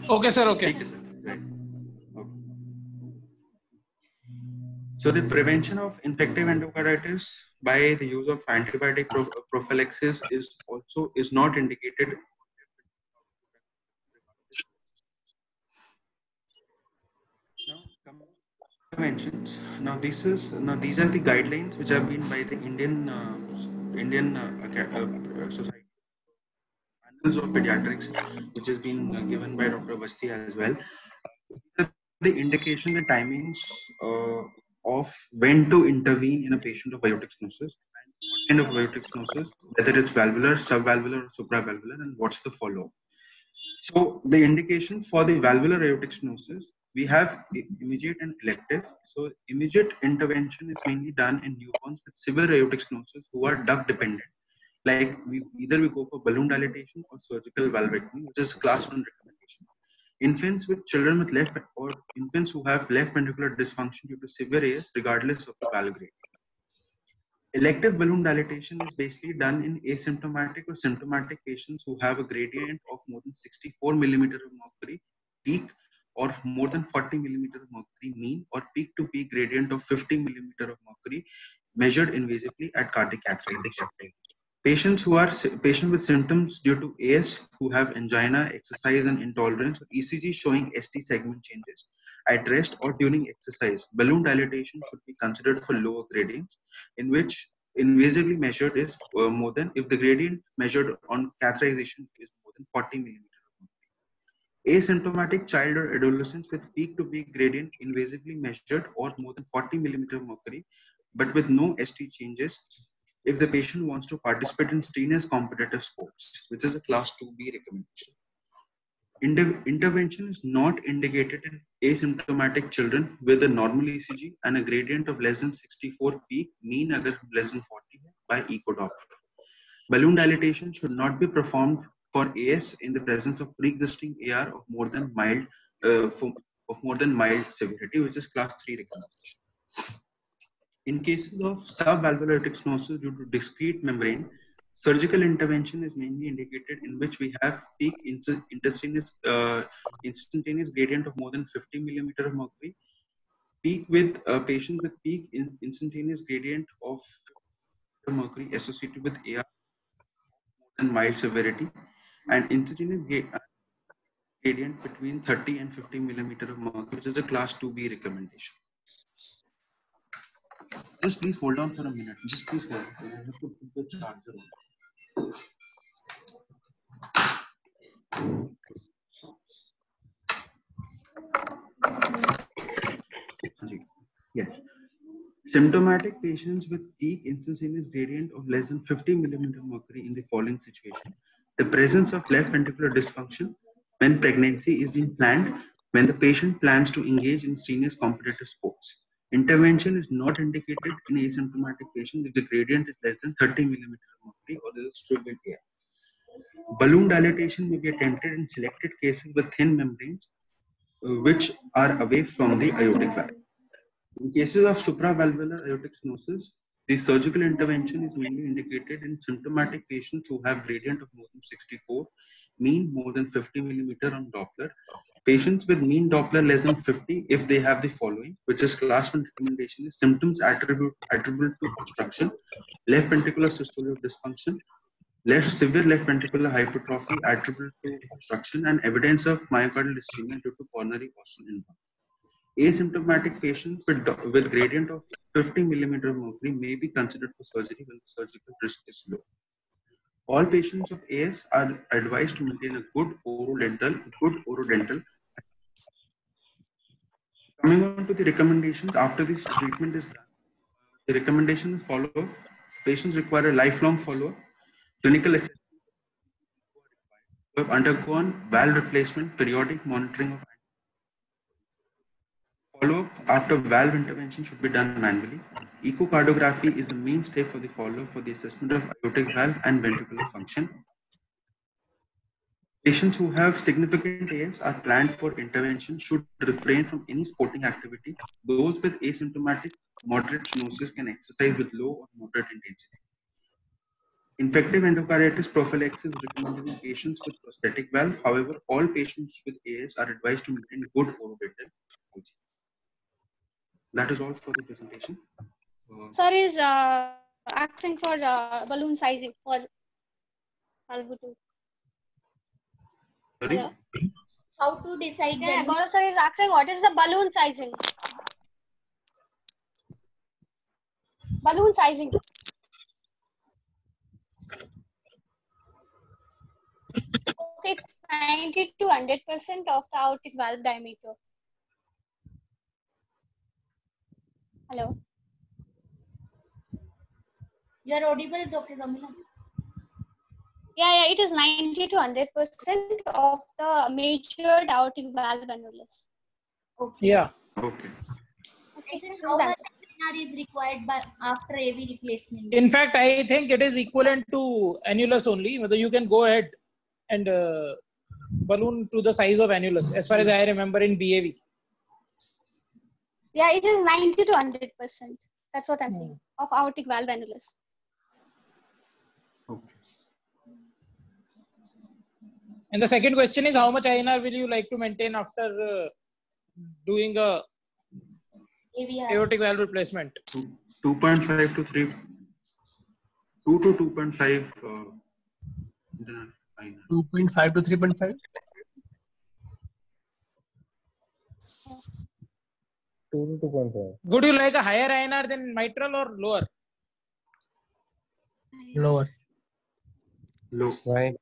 Okay, sir. Okay. Right. Okay. So the prevention of infective endocarditis by the use of antibiotic prophylaxis is not indicated. Preventions. Now these are the guidelines which have been by the Indian Society Annals of Pediatrics, which has been given by Dr. Basti as well. The indication, the timings of when to intervene in a patient of aortic stenosis, what kind of aortic stenosis, whether it's valvular, subvalvular, or supravalvular, and what's the follow-up. So the indication for the valvular aortic stenosis, we have immediate and elective. So immediate intervention is mainly done in newborns with severe aortic stenosis who are duct dependent. Like we go for balloon dilatation or surgical valvectomy, which is class 1 recommendation. Infants with children with infants who have left ventricular dysfunction due to severe AS, regardless of the valve grade. Elective balloon dilatation is basically done in asymptomatic or symptomatic patients who have a gradient of more than 64 millimeter of mercury peak or more than 40 millimeter of mercury mean or peak to peak gradient of 50 millimeter of mercury measured invasively at cardiac catheterization. Patients with symptoms due to AS who have angina, exercise and intolerance, or ECG showing ST segment changes at rest or during exercise, balloon dilatation should be considered for lower gradients, in which invasively measured is more than, if the gradient measured on catheterization is more than 40 millimeter of mercury. Asymptomatic child or adolescents with peak-to-peak gradient invasively measured or more than 40 millimeter of mercury, but with no ST changes, if the patient wants to participate in strenuous competitive sports, which is a class 2B recommendation. Intervention is not indicated in asymptomatic children with a normal ECG and a gradient of less than 64 peak, mean agar less than 40 by echo Doppler. Balloon dilatation should not be performed for AS in the presence of pre-existing AR of more than mild severity, which is class 3 recommendation. In cases of subvalvular aortic stenosis due to discrete membrane, surgical intervention is mainly indicated in which we have peak instantaneous gradient of more than 50 millimeter of mercury, peak with patients with peak instantaneous gradient of mercury associated with AR more than mild severity, and instantaneous gradient between 30 and 50 millimeter of mercury, which is a class 2B recommendation. Just please hold on for a minute. Just please hold on. I have to put the charger on. Yes. Symptomatic patients with peak instantaneous gradient of less than 50 millimeter mercury in the following situation: the presence of left ventricular dysfunction when pregnancy is being planned, when the patient plans to engage in strenuous competitive sports. Intervention is not indicated in asymptomatic patients if the gradient is less than 30 millimeter mercury or there is trivial AR. Balloon dilatation may be attempted in selected cases with thin membranes which are away from the aortic valve. In cases of supravalvular aortic stenosis, the surgical intervention is mainly indicated in symptomatic patients who have gradient of more than 64, mean more than 50 millimeter on Doppler. Patients with mean Doppler less than 50, if they have the following, which is class 1 recommendation, is symptoms attributable to obstruction, left ventricular systolic dysfunction, severe left ventricular hypertrophy attributable to obstruction, and evidence of myocardial ischemia due to coronary artery infarction. Asymptomatic patients with gradient of 50 millimeter of mercury may be considered for surgery when the surgical risk is low. All patients of AS are advised to maintain a good orodental. Coming on to the recommendations after this treatment is done, the recommendations follow. Patients require a lifelong follow-up, clinical assessment who have undergone valve replacement, periodic monitoring of follow-up after valve intervention should be done manually. Echocardiography is the mainstay for the follow-up for the assessment of aortic valve and ventricular function. Patients who have significant AS are planned for intervention should refrain from any sporting activity. Those with asymptomatic moderate stenosis can exercise with low or moderate intensity. Infective endocarditis prophylaxis is recommended in patients with prosthetic valve. However, all patients with AS are advised to maintain good orodental hygiene. That is all for the presentation. Sir is asking for balloon sizing for valve 2. Sorry? Hello? How to decide Yeah, balloon? Gaurav sir is asking what is the balloon sizing? Balloon sizing. Okay, it's 90 to 100% of the aortic valve diameter. Hello. You are audible, Dr. Ramila. Yeah, it is 90 to 100% of the measured aortic valve annulus. Okay. Yeah. Okay. Okay, Sir, this is how the much answer. INR is required by after AV replacement? In fact, I think it is equivalent to annulus only. Whether you can go ahead and balloon to the size of annulus, as far as I remember in BAV. Yeah, it is 90 to 100%. That's what I'm saying. Of aortic valve annulus. Okay. And the second question is, how much INR will you like to maintain after doing a AVR. aortic valve replacement? 2.5 to 3. 2 to 2.5. 2.5 to 3.5. 2 to 2.5. Would you like a higher INR than mitral or lower? Lower. Low. Right.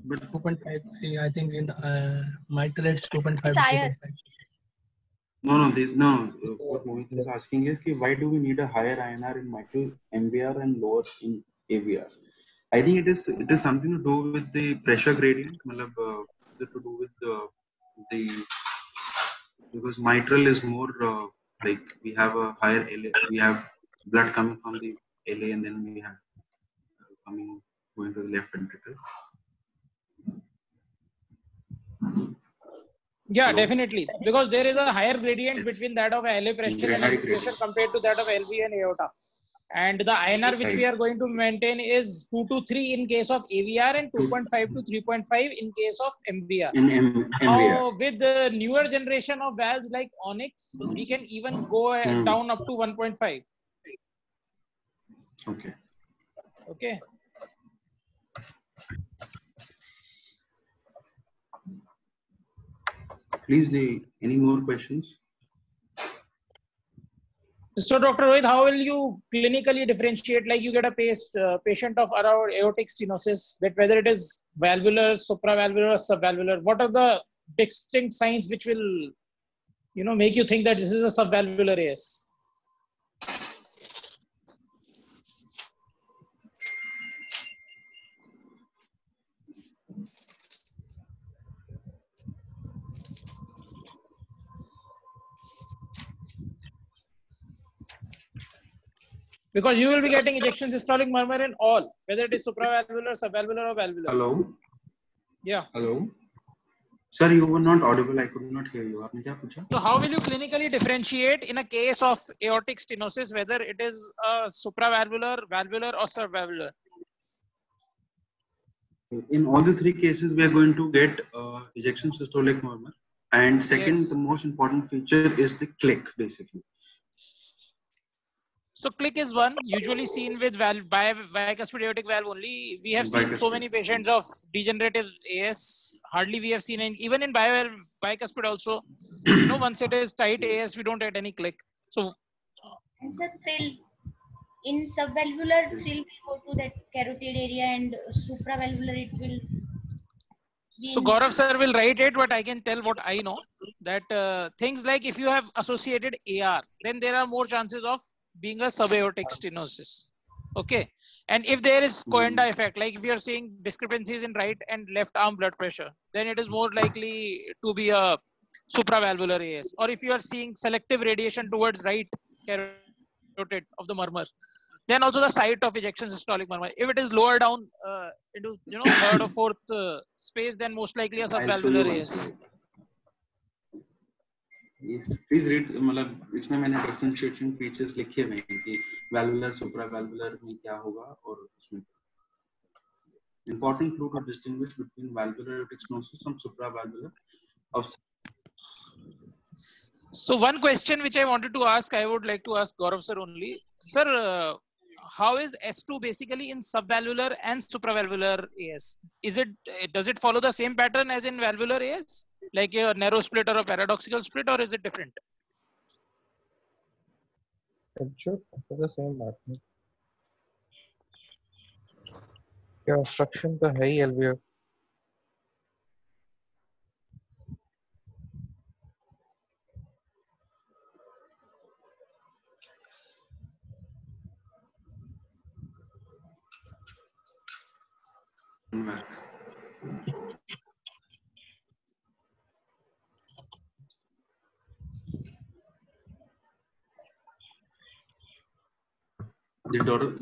But 2.5. I think in mitral it's 2.5 to It's higher. 3.5. no. What Mohit is asking is, why do we need a higher INR in mitral MVR and lower in AVR? I think it is something to do with the pressure gradient. To do with the because mitral is more like we have a higher LA, we have blood coming from the LA, and then we have going to the left ventricle. Yeah, Hello? Definitely. Because there is a higher gradient Yes. between that of LA pressure and Gradient. LV pressure compared to that of LV and aorta. And the INR which we are going to maintain is 2 to 3 in case of AVR and 2.5 to 3.5 in case of MVR. In MVR. With the newer generation of valves like Onyx, we can even go down up to 1.5. Okay. Please, any more questions? So, Dr. Rohit, how will you clinically differentiate? Like you get a patient of around aortic stenosis, that whether it is valvular, supravalvular, or subvalvular, what are the distinct signs which will, make you think that this is a subvalvular AS? Because you will be getting ejection systolic murmur in all, whether it is supravalvular, subvalvular, or valvular. Hello? Yeah. Hello? Sir, you were not audible. I could not hear you. आपने क्या पूछा? So how will you clinically differentiate in a case of aortic stenosis whether it is a supravalvular, valvular, or subvalvular? In all the three cases, we are going to get ejection systolic murmur. And second, Yes. the most important feature is the click, basically. So click is one usually seen with bicuspid aortic valve only. We have seen so Bicuspid. many patients of degenerative AS. Hardly we have seen even in bicuspid also. You know, once it is tight AS, we don't get any click. So And sir, thrill in subvalvular thrill will go to that carotid area, and supravalvular it will. So Gaurav sir will write it, but I can tell what I know, that things like if you have associated AR, then there are more chances of being a subaortic stenosis. Okay. And if there is Coenda effect, like if you are seeing discrepancies in right and left arm blood pressure, then it is more likely to be a supravalvular AS. Or if you are seeing selective radiation towards right carotid of the murmur, then also the site of ejection systolic murmur. If it is lower down into third or fourth space, then most likely a I'll show you subvalvular one AS. slide. Please read. मतलब इसमें मैंने differentiation features लिखे हुए हैं कि valvular, supravalvular में क्या होगा और उसमें important clue to distinguish between valvular aortic stenosis and supravalvular. So one question which I wanted to ask, I would like to ask Gaurav sir only. Sir, how is S2 basically in subvalvular and supravalvular AS? Does it follow the same pattern as in valvular AS? Like a narrow split or a paradoxical split, or is it different? It should follow the same pattern. क्या obstruction तो है ही alveolar.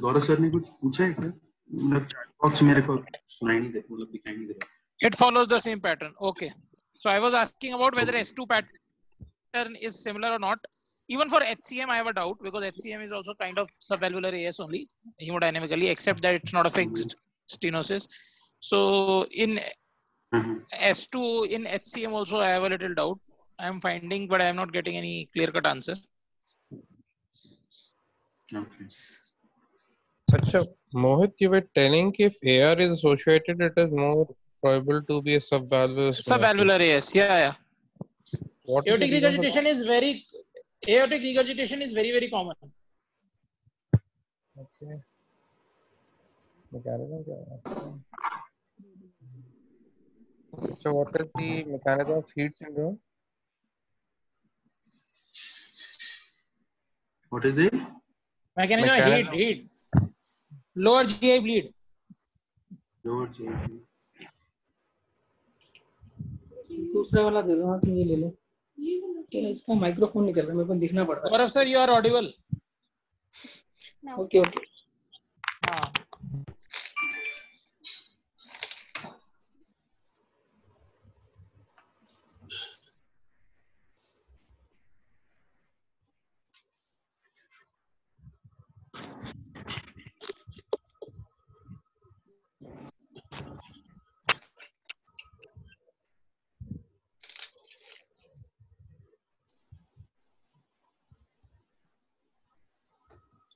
गौरव sir ने कुछ पूछा है क्या? मतलब chat box मेरे को सुनाई नहीं दे, मतलब दिखाई नहीं दे रहा. It follows the same pattern. Okay. So I was asking about whether S2 pattern is similar or not. Even for HCM, I have a doubt because HCM is also kind of subvalvular AS only hemodynamically, except that it's not a fixed stenosis. So in S2 in HCM also, I have a little doubt. I am finding, but I am not getting any clear-cut answer. Okay. अच्छा, Mohit, you were telling if AR is associated, it is more probable to be a subvalvular. Subvalvular AS, yeah. What Aortic regurgitation is very common. Okay. Mechanism क्या है? So what is the mechanism of heat syndrome? What is it? Mechanism of heat. Lower GI bleed. Lower GI bleed. दूसरा वाला दे दो. हाँ, ये ले लो. इसका microphone नहीं चल रहा, मेरे को दिखना पड़ता है. Gaurav sir, you are audible. No. Okay.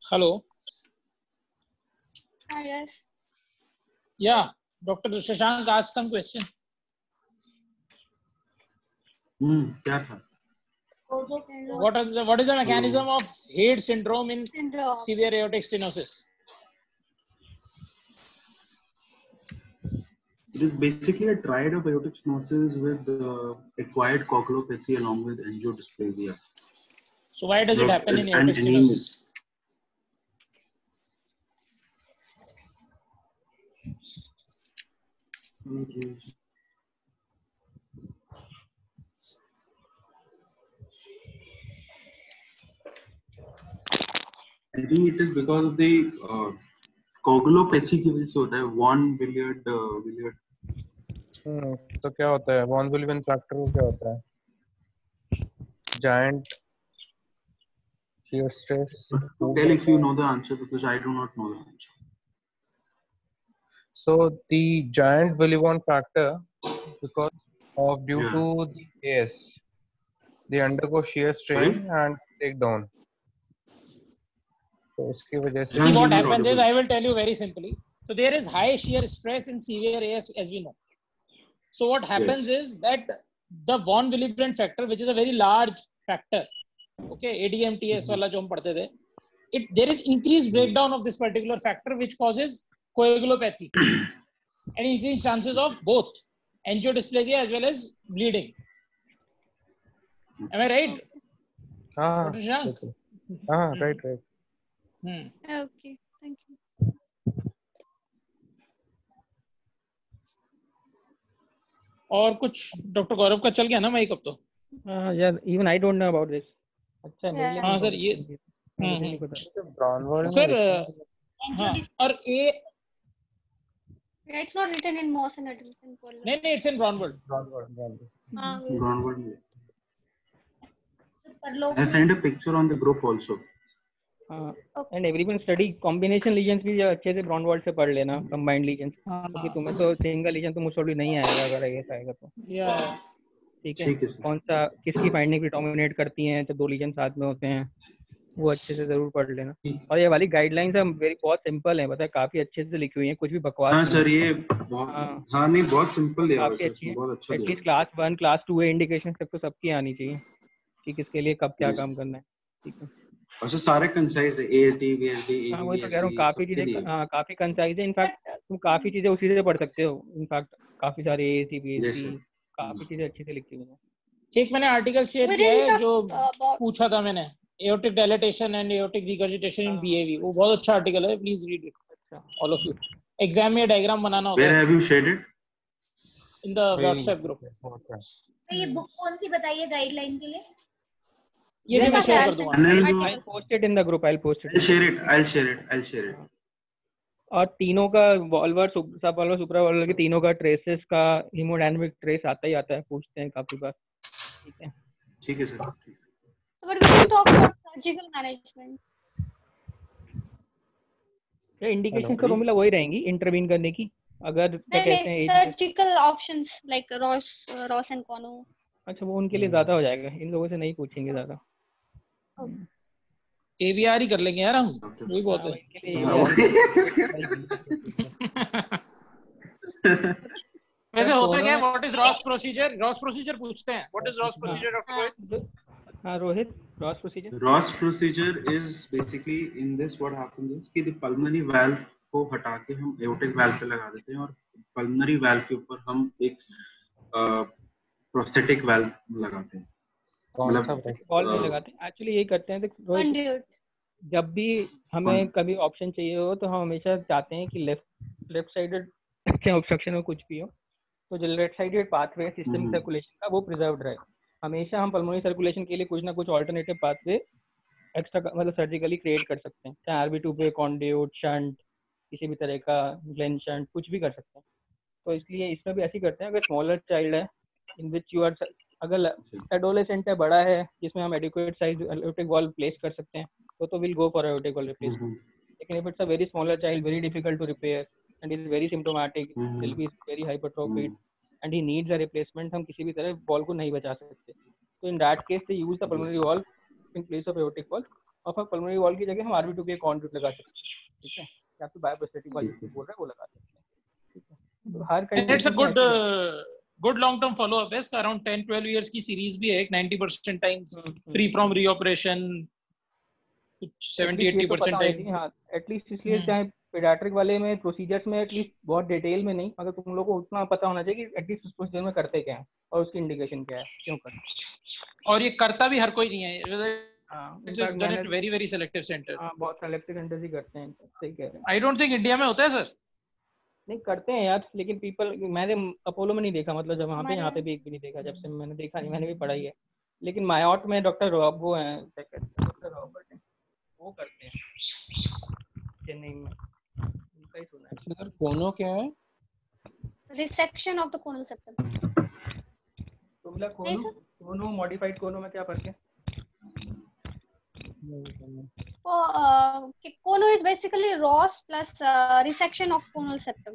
Hello. Hi, yes. Yeah, Dr. Shashank asked some question. क्या था? What is the mechanism of heat syndrome in severe aortic stenosis? It is basically a triad of aortic stenosis with acquired coagulopathy along with angiodysplasia. So why does it happen in aortic stenosis? I think it is because of the coagulopathy की वजह से होता है. Von Willard तो क्या होता है von विलियन factor को क्या होता है? Giant shear stress. Tell if you know the answer because I do not know the answer. So the giant Williamson factor, because of due Yeah. to the AS, they undergo shear strain and take down. So इसकी वजह से See what happens is, I will tell you very simply. So there is high shear stress in severe AS, as we know. So what happens is that the von Willebrand factor, which is a very large factor, okay, ADMTS वाला जो हम पढ़ते थे, there is increased breakdown of this particular factor, which causes coagulopathy and increased chances of both angiodysplasia as well as bleeding. Am I right? Dr. Shank? right. Okay, thank you. और कुछ doctor गौरव का चल गया ना mic अब तो? Yeah, even I don't know about this. अच्छा Yeah. मिल हाँ सर ये नहीं पता. ब्राउनवर्ड सर हाँ और ये Yeah, it's not written in Moss and Adamson. नहीं it's in Brownwood. Brownwood. I sent a picture on the group also. And everyone study combination lesions भी अच्छे से Brownwood से पढ़ लेना, combined lesions. क्योंकि तुम्हें तो single lesion तो मुझे नहीं आएगा अगर ये आएगा तो. ठीक है. कौन सा किसकी फाइंडिंग प्रिडोमिनेट करती हैं जब दो लीजन साथ में होते हैं, वो अच्छे से जरूर पढ़ लेना. और ये वाली गाइडलाइंस हम बहुत सिंपल है, पता है, काफी अच्छे से लिखी हुई है, कुछ भी बकवास हाँ सर ये नहीं बहुत सिंपल दिया हुआ है, बहुत अच्छा दिया. एटलीस्ट क्लास 1 क्लास 2 इंडिकेशन तक तो सबकी आनी चाहिए कि किसके लिए कब क्या काम करना है. ठीक है. और सर सारे कंसाइज है, एएसडी वीएसडी. हाँ वही तो कह रहा हूँ, काफी चीजें काफी कंसाइज है. इनफैक्ट तुम काफी चीजें उसी से पढ़ सकते हो. इनफैक्ट काफी सारे एएसडी वीएसडी काफी चीजें अच्छी से लिखी हुई हैं. एक मैंने आर्टिकल शेयर किया है जो पूछा था मैंने, aortic dilatation and aortic regurgitation in BAV. वो बहुत अच्छा आर्टिकल है, please read it all of you. Exam में डायग्राम बनाना होता है. Where have you shared it? In the WhatsApp group. तो ये बुक कौन सी बताइए गाइडलाइन के लिए? ये भी मैं शेयर कर दूंगा. I'll post it in the group. I'll share it. और तीनों का वॉल्वर सब वॉल्वर सुप्रा वॉल्वर के तीनों का ट्रेसेस का हीमोडायनामिक ट्रेस आता है, पूछते हैं काफी बार. ठीक है sir. But we can talk about surgical management. ये इंडिकेशन तो रोमिला वही रहेंगी इंटरवीन करने की. अगर क्या कहते हैं surgical options like Ross and Konno. अच्छा वो उनके लिए ज्यादा हो जाएगा, इन लोगों से नहीं पूछेंगे ज्यादा. एवीआर ही कर लेंगे यार हम, वही बहुत है. वैसे होता क्या है, what is Ross procedure? Ross procedure पूछते हैं. What is Ross procedure doctor Rohit? हाँ Rohit, Ross procedure. Ross procedure is basically in this what happens is कि द पल्मोनरी वाल्व को हटा के हम एओर्टिक वाल्व पे लगा देते हैं और पल्मोनरी वाल्व के ऊपर हम एक प्रोस्थेटिक वाल्व लगाते हैं. मतलब वॉल्व में लगाते हैं. एक्चुअली यही करते हैं. रोहित, जब भी हमें कभी ऑप्शन चाहिए हो तो हम हमेशा चाहते हैं कि लेफ्ट साइडेड ऑब्स्ट्रक्शन में कुछ भी हो तो जो left sided pathway system circulation का वो प्रिजर्व्ड रहे. हमेशा हम पल्मोनरी सर्कुलेशन के लिए कुछ ना कुछ अल्टरनेटिव पाथवे एक्स्ट्रा मतलब सर्जिकली क्रिएट कर सकते हैं. चाहे RB2 पे कॉन्ड्यूट शंट, किसी भी तरह का ग्लेन शंट, कुछ भी कर सकते हैं. तो इसलिए इसमें भी ऐसे करते हैं. अगर स्मॉलर चाइल्ड है इन विच यू आर, अगर एडोलेसेंट है, बड़ा है जिसमें हम adequate size aortic valve place कर सकते हैं तो will go for aortic valve replacement. लेकिन if it's a very smaller child, very difficult to repair and is very symptomatic, will be very hypertrophied and he needs a replacement, हम किसी भी तरह wall को नहीं बचा सकते. तो in that case they use the pulmonary valve in place of aortic valve. और pulmonary valve की जगह हम RB2 के conduit लगा सकते हैं. ठीक है, या तो bioprosthetic valve बोल रहा है वो लगा सकते हैं. ठीक है, तो हर condition it's a good long term follow up है. इसका अराउंड 10-12 इयर्स की सीरीज भी है. 90% टाइम्स फ्री फ्रॉम रीऑपरेशन, कुछ 70-80% टाइम. हां एटलीस्ट इसलिए चाहे पेडियाट्रिक वाले में प्रोसीजर्स में एटलीस्ट बहुत डिटेल में नहीं, अगर तुम लोगों को उतना पता होना चाहिए कि एटलीस्ट उस प्रोसीजर में करते क्या है और उसकी इंडिकेशन क्या है, क्यों करते हैं. और ये करता भी हर कोई नहीं है. It's done at very very selective centre. हां बहुत सिलेक्टिव सेंटर्स ही करते हैं. सही कह रहे हैं. आई डोंट थिंक इंडिया में होता है सर. नहीं करते हैं यार, लेकिन पीपल मैंने अपोलो में नहीं देखा, मतलब जब वहाँ पे यहाँ पे भी एक भी नहीं देखा. जब से मैंने देखा नहीं, मैंने भी पढ़ाई है. लेकिन मायोट में डॉक्टर रॉबो हैं, डॉक्टर रॉबर्ट हैं, वो करते हैं चेन्नई में. उनका ही सुना है. सर कोनो क्या है? Resection of the conal septum. तो बोला कोनो मॉडिफाइड कोनो में क्या फर्क है? Cono is basically Ross plus resection of conal septum.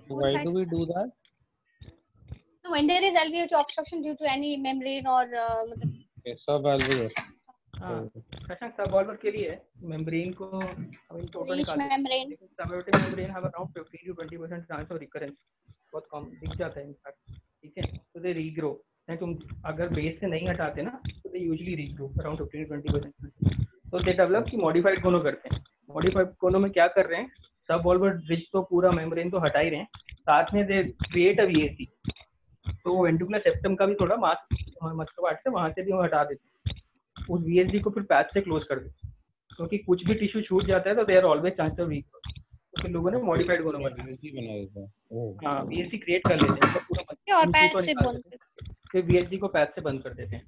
Why do we do that? So when there is alveolar obstruction due to any membrane or subvalvular. हाँ, subvalvular के लिए membrane को हम टोटल निकालते हैं. membrane. Subaortic membrane have around 15 to 20% chance of recurrence. बहुत कम दिख जाता है इनफैक्ट. ठीक है, तो they regrow. नहीं तुम अगर बेस से नहीं हटाते ना तो they usually regrow around 15 to 20%. तो they develop कि modified कोनो करते हैं. Modified कोनो में क्या कर रहे हैं? Subvalvular ridge तो पूरा membrane तो हटा ही रहे हैं, साथ में they create a VAC. तो वेंट्रिकुलर सेप्टम का भी थोड़ा मस्कुलर पार्ट से वहां से भी वो हटा देते हैं, उस VSD को फिर पैच से क्लोज कर देते हैं, क्योंकि कुछ भी टिश्यू छूट जाता है तो there always chance of week. तो फिर लोगों ने मॉडिफाइड कोनो बना दिया. हां, VSD क्रिएट कर लेते हैं पूरा और पैच से बंद फिर VSD को पैच से बंद कर देते हैं.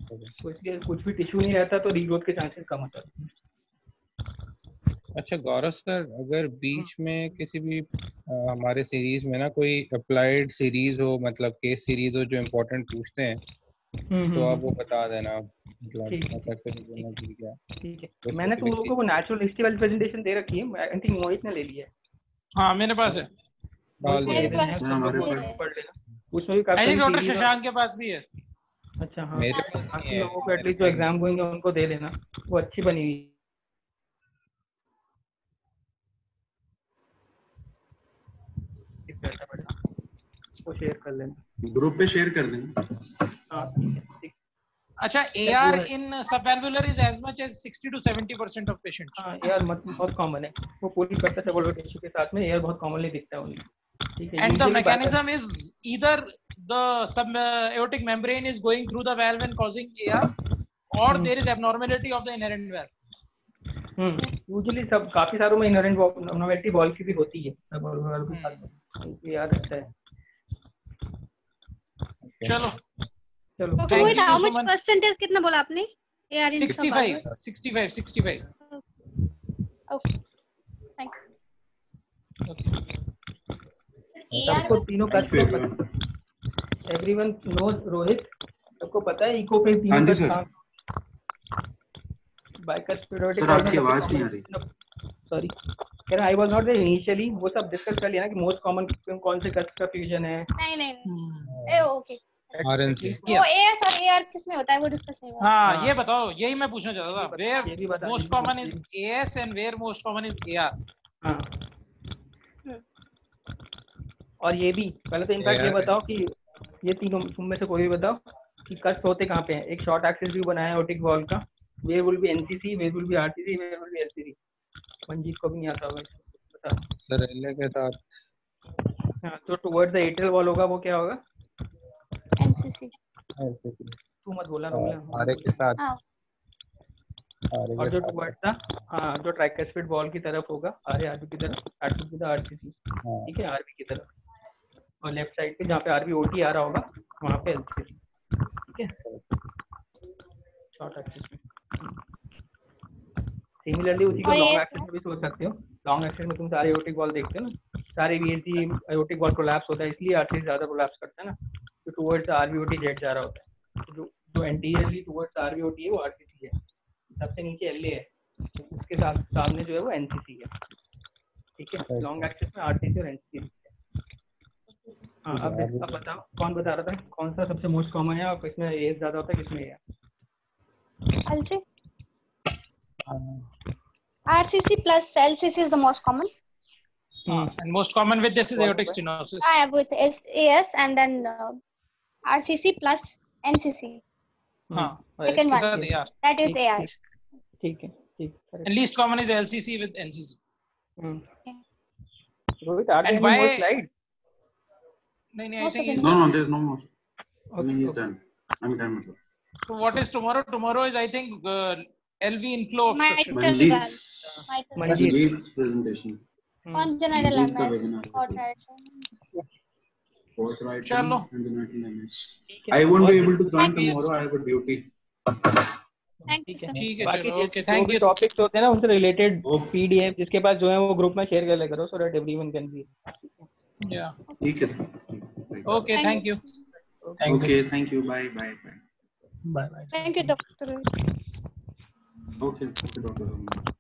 तो इसलिए कुछ भी टिश्यू नहीं रहता तो रीग्रोथ के चांसेस कम होते हैं. अच्छा गौरव सर, अगर बीच में किसी भी हमारे सीरीज में ना कोई अप्लाइड सीरीज हो, मतलब केस सीरीज हो जो इम्पोर्टेंट पूछते हैं, तो आप वो बता देना. मतलब ऐसा करना क्या? ठीक है, मैंने तुम लोगों को नेचुरल हिस्ट्री वाली प्रेजेंटेशन दे रखी है. आई थिंक मोहित ने ले ली है. हाँ मेरे पास है. उसमें भी काफी डॉक्टर शशांक के पास भी है. अच्छा हाँ, बाकी लोगों को एटलीस्ट जो एग्जाम होंगे उनको दे देना, वो अच्छी बनी हुई. वो शेयर कर लेना, ग्रुप पे शेयर कर देना. अच्छा, AR in subvalvular is as much as 60 to 70% of patients. हाँ AR बहुत कॉमन है, वो पूरी करता है सबवल्वुलर टिश्यू के साथ में AR बहुत कॉमनली दिखता है उनमें. ठीक है, and the mechanism is either the subaortic membrane is going through the valve and causing AR, or there is abnormality of the inherent valve. Usually सब काफी सारों में इनहेरेंट abnormality वॉल्व की भी होती है सबवल्वुलर के साथ में. AR अच्छा है. चलो तो how much percentage कितना बोला आपने? AR in 65. Okay, thank you. सबको तीनों कट को पता. Everyone knows. रोहित सबको पता है इको पे तीनों कट काम. बाइकस्पिड सर आपकी आवाज नहीं आ रही. सॉरी यार, I was not there initially. वो सब डिस्कस कर लिया ना कि मोस्ट कॉमन कौन से कट्स का फ्यूजन है. नहीं ओके. RNC वो AS और AR किस में होता है वो डिस्कस नहीं हुआ. हाँ ये बताओ, यही मैं पूछना चाहता था. Where most common is AS and where most common is AR. हाँ. और ये भी पहले तो इनफैक्ट ये बताओ कि ये तीनों तुम में से कोई भी बताओ कि कट्स होते कहाँ पे हैं. एक शॉर्ट एक्सिस व्यू बनाया है ऑप्टिक वॉल का. Where will be NCC, where will be RCC, where will be LCC. Manjeet को भी नहीं आता होगा, बता सर. LA के साथ. हाँ, तो टुवर्ड्स द एट्रियल वॉल होगा, वो क्या होगा? NCC. तू मत बोला ना. RA के साथ. और जो टुवर्ड्स द जो ट्राइकस्पिड वॉल की तरफ होगा, RB की तरफ, RCC. ठीक है, RB की तरफ. और लेफ्ट साइड पे जहाँ पे RB-OT आ रहा होगा वहाँ पे LCC. ठीक है, शॉर्ट एक्सिस में. सिमिलरली उसी को लॉन्ग एक्सिस में भी सोच सकते हो. लॉन्ग एक्सिस में तुम सारे एओर्टिक वॉल देखते हो ना, सारे VSD एओर्टिक वॉल कोलैप्स होता है, इसलिए RCC ज्यादा कोलैप्स करता है ना. तो टुवर्ड्स RB-OT जेट जा रहा होता है. जो एंटीरियरली टुवर्ड्स RB-OT है वो RCC है. सबसे नीचे LA है, उसके साथ सामने जो है वो NCC है. ठीक है, लॉन्ग एक्सिस में RCC और NCC. हाँ, अब बताओ कौन बता रहा था कौन सा सबसे मोस्ट कॉमन है और किसमें AS ज्यादा होता है, किसमें AR? LC. RCC plus LCC is the most common. And most common with this is aortic stenosis. With AS and then RCC plus NCC. Second one. That is AR. ठीक है, ठीक. And least common is LCC with NCC. Rohit, are there any more slides? No, I think he's no, there's no more. I mean, he's done. I'm done. So what is tomorrow? Tomorrow is, I think, LV inflow obstruction. Manjeet's presentation. Congenital MS. Chalo. I won't be able to join tomorrow. I have a duty. Thank you ठीक है बाकी चलो okay जो thank भी you topics होते हैं ना उनसे रिलेटेड पीडीएफ जिसके पास जो है वो ग्रुप में शेयर कर ले करो so that everyone can see. या ठीक है। Okay thank you Okay, thank you. Bye. Bye bye thank you doctor. Okay, Dr.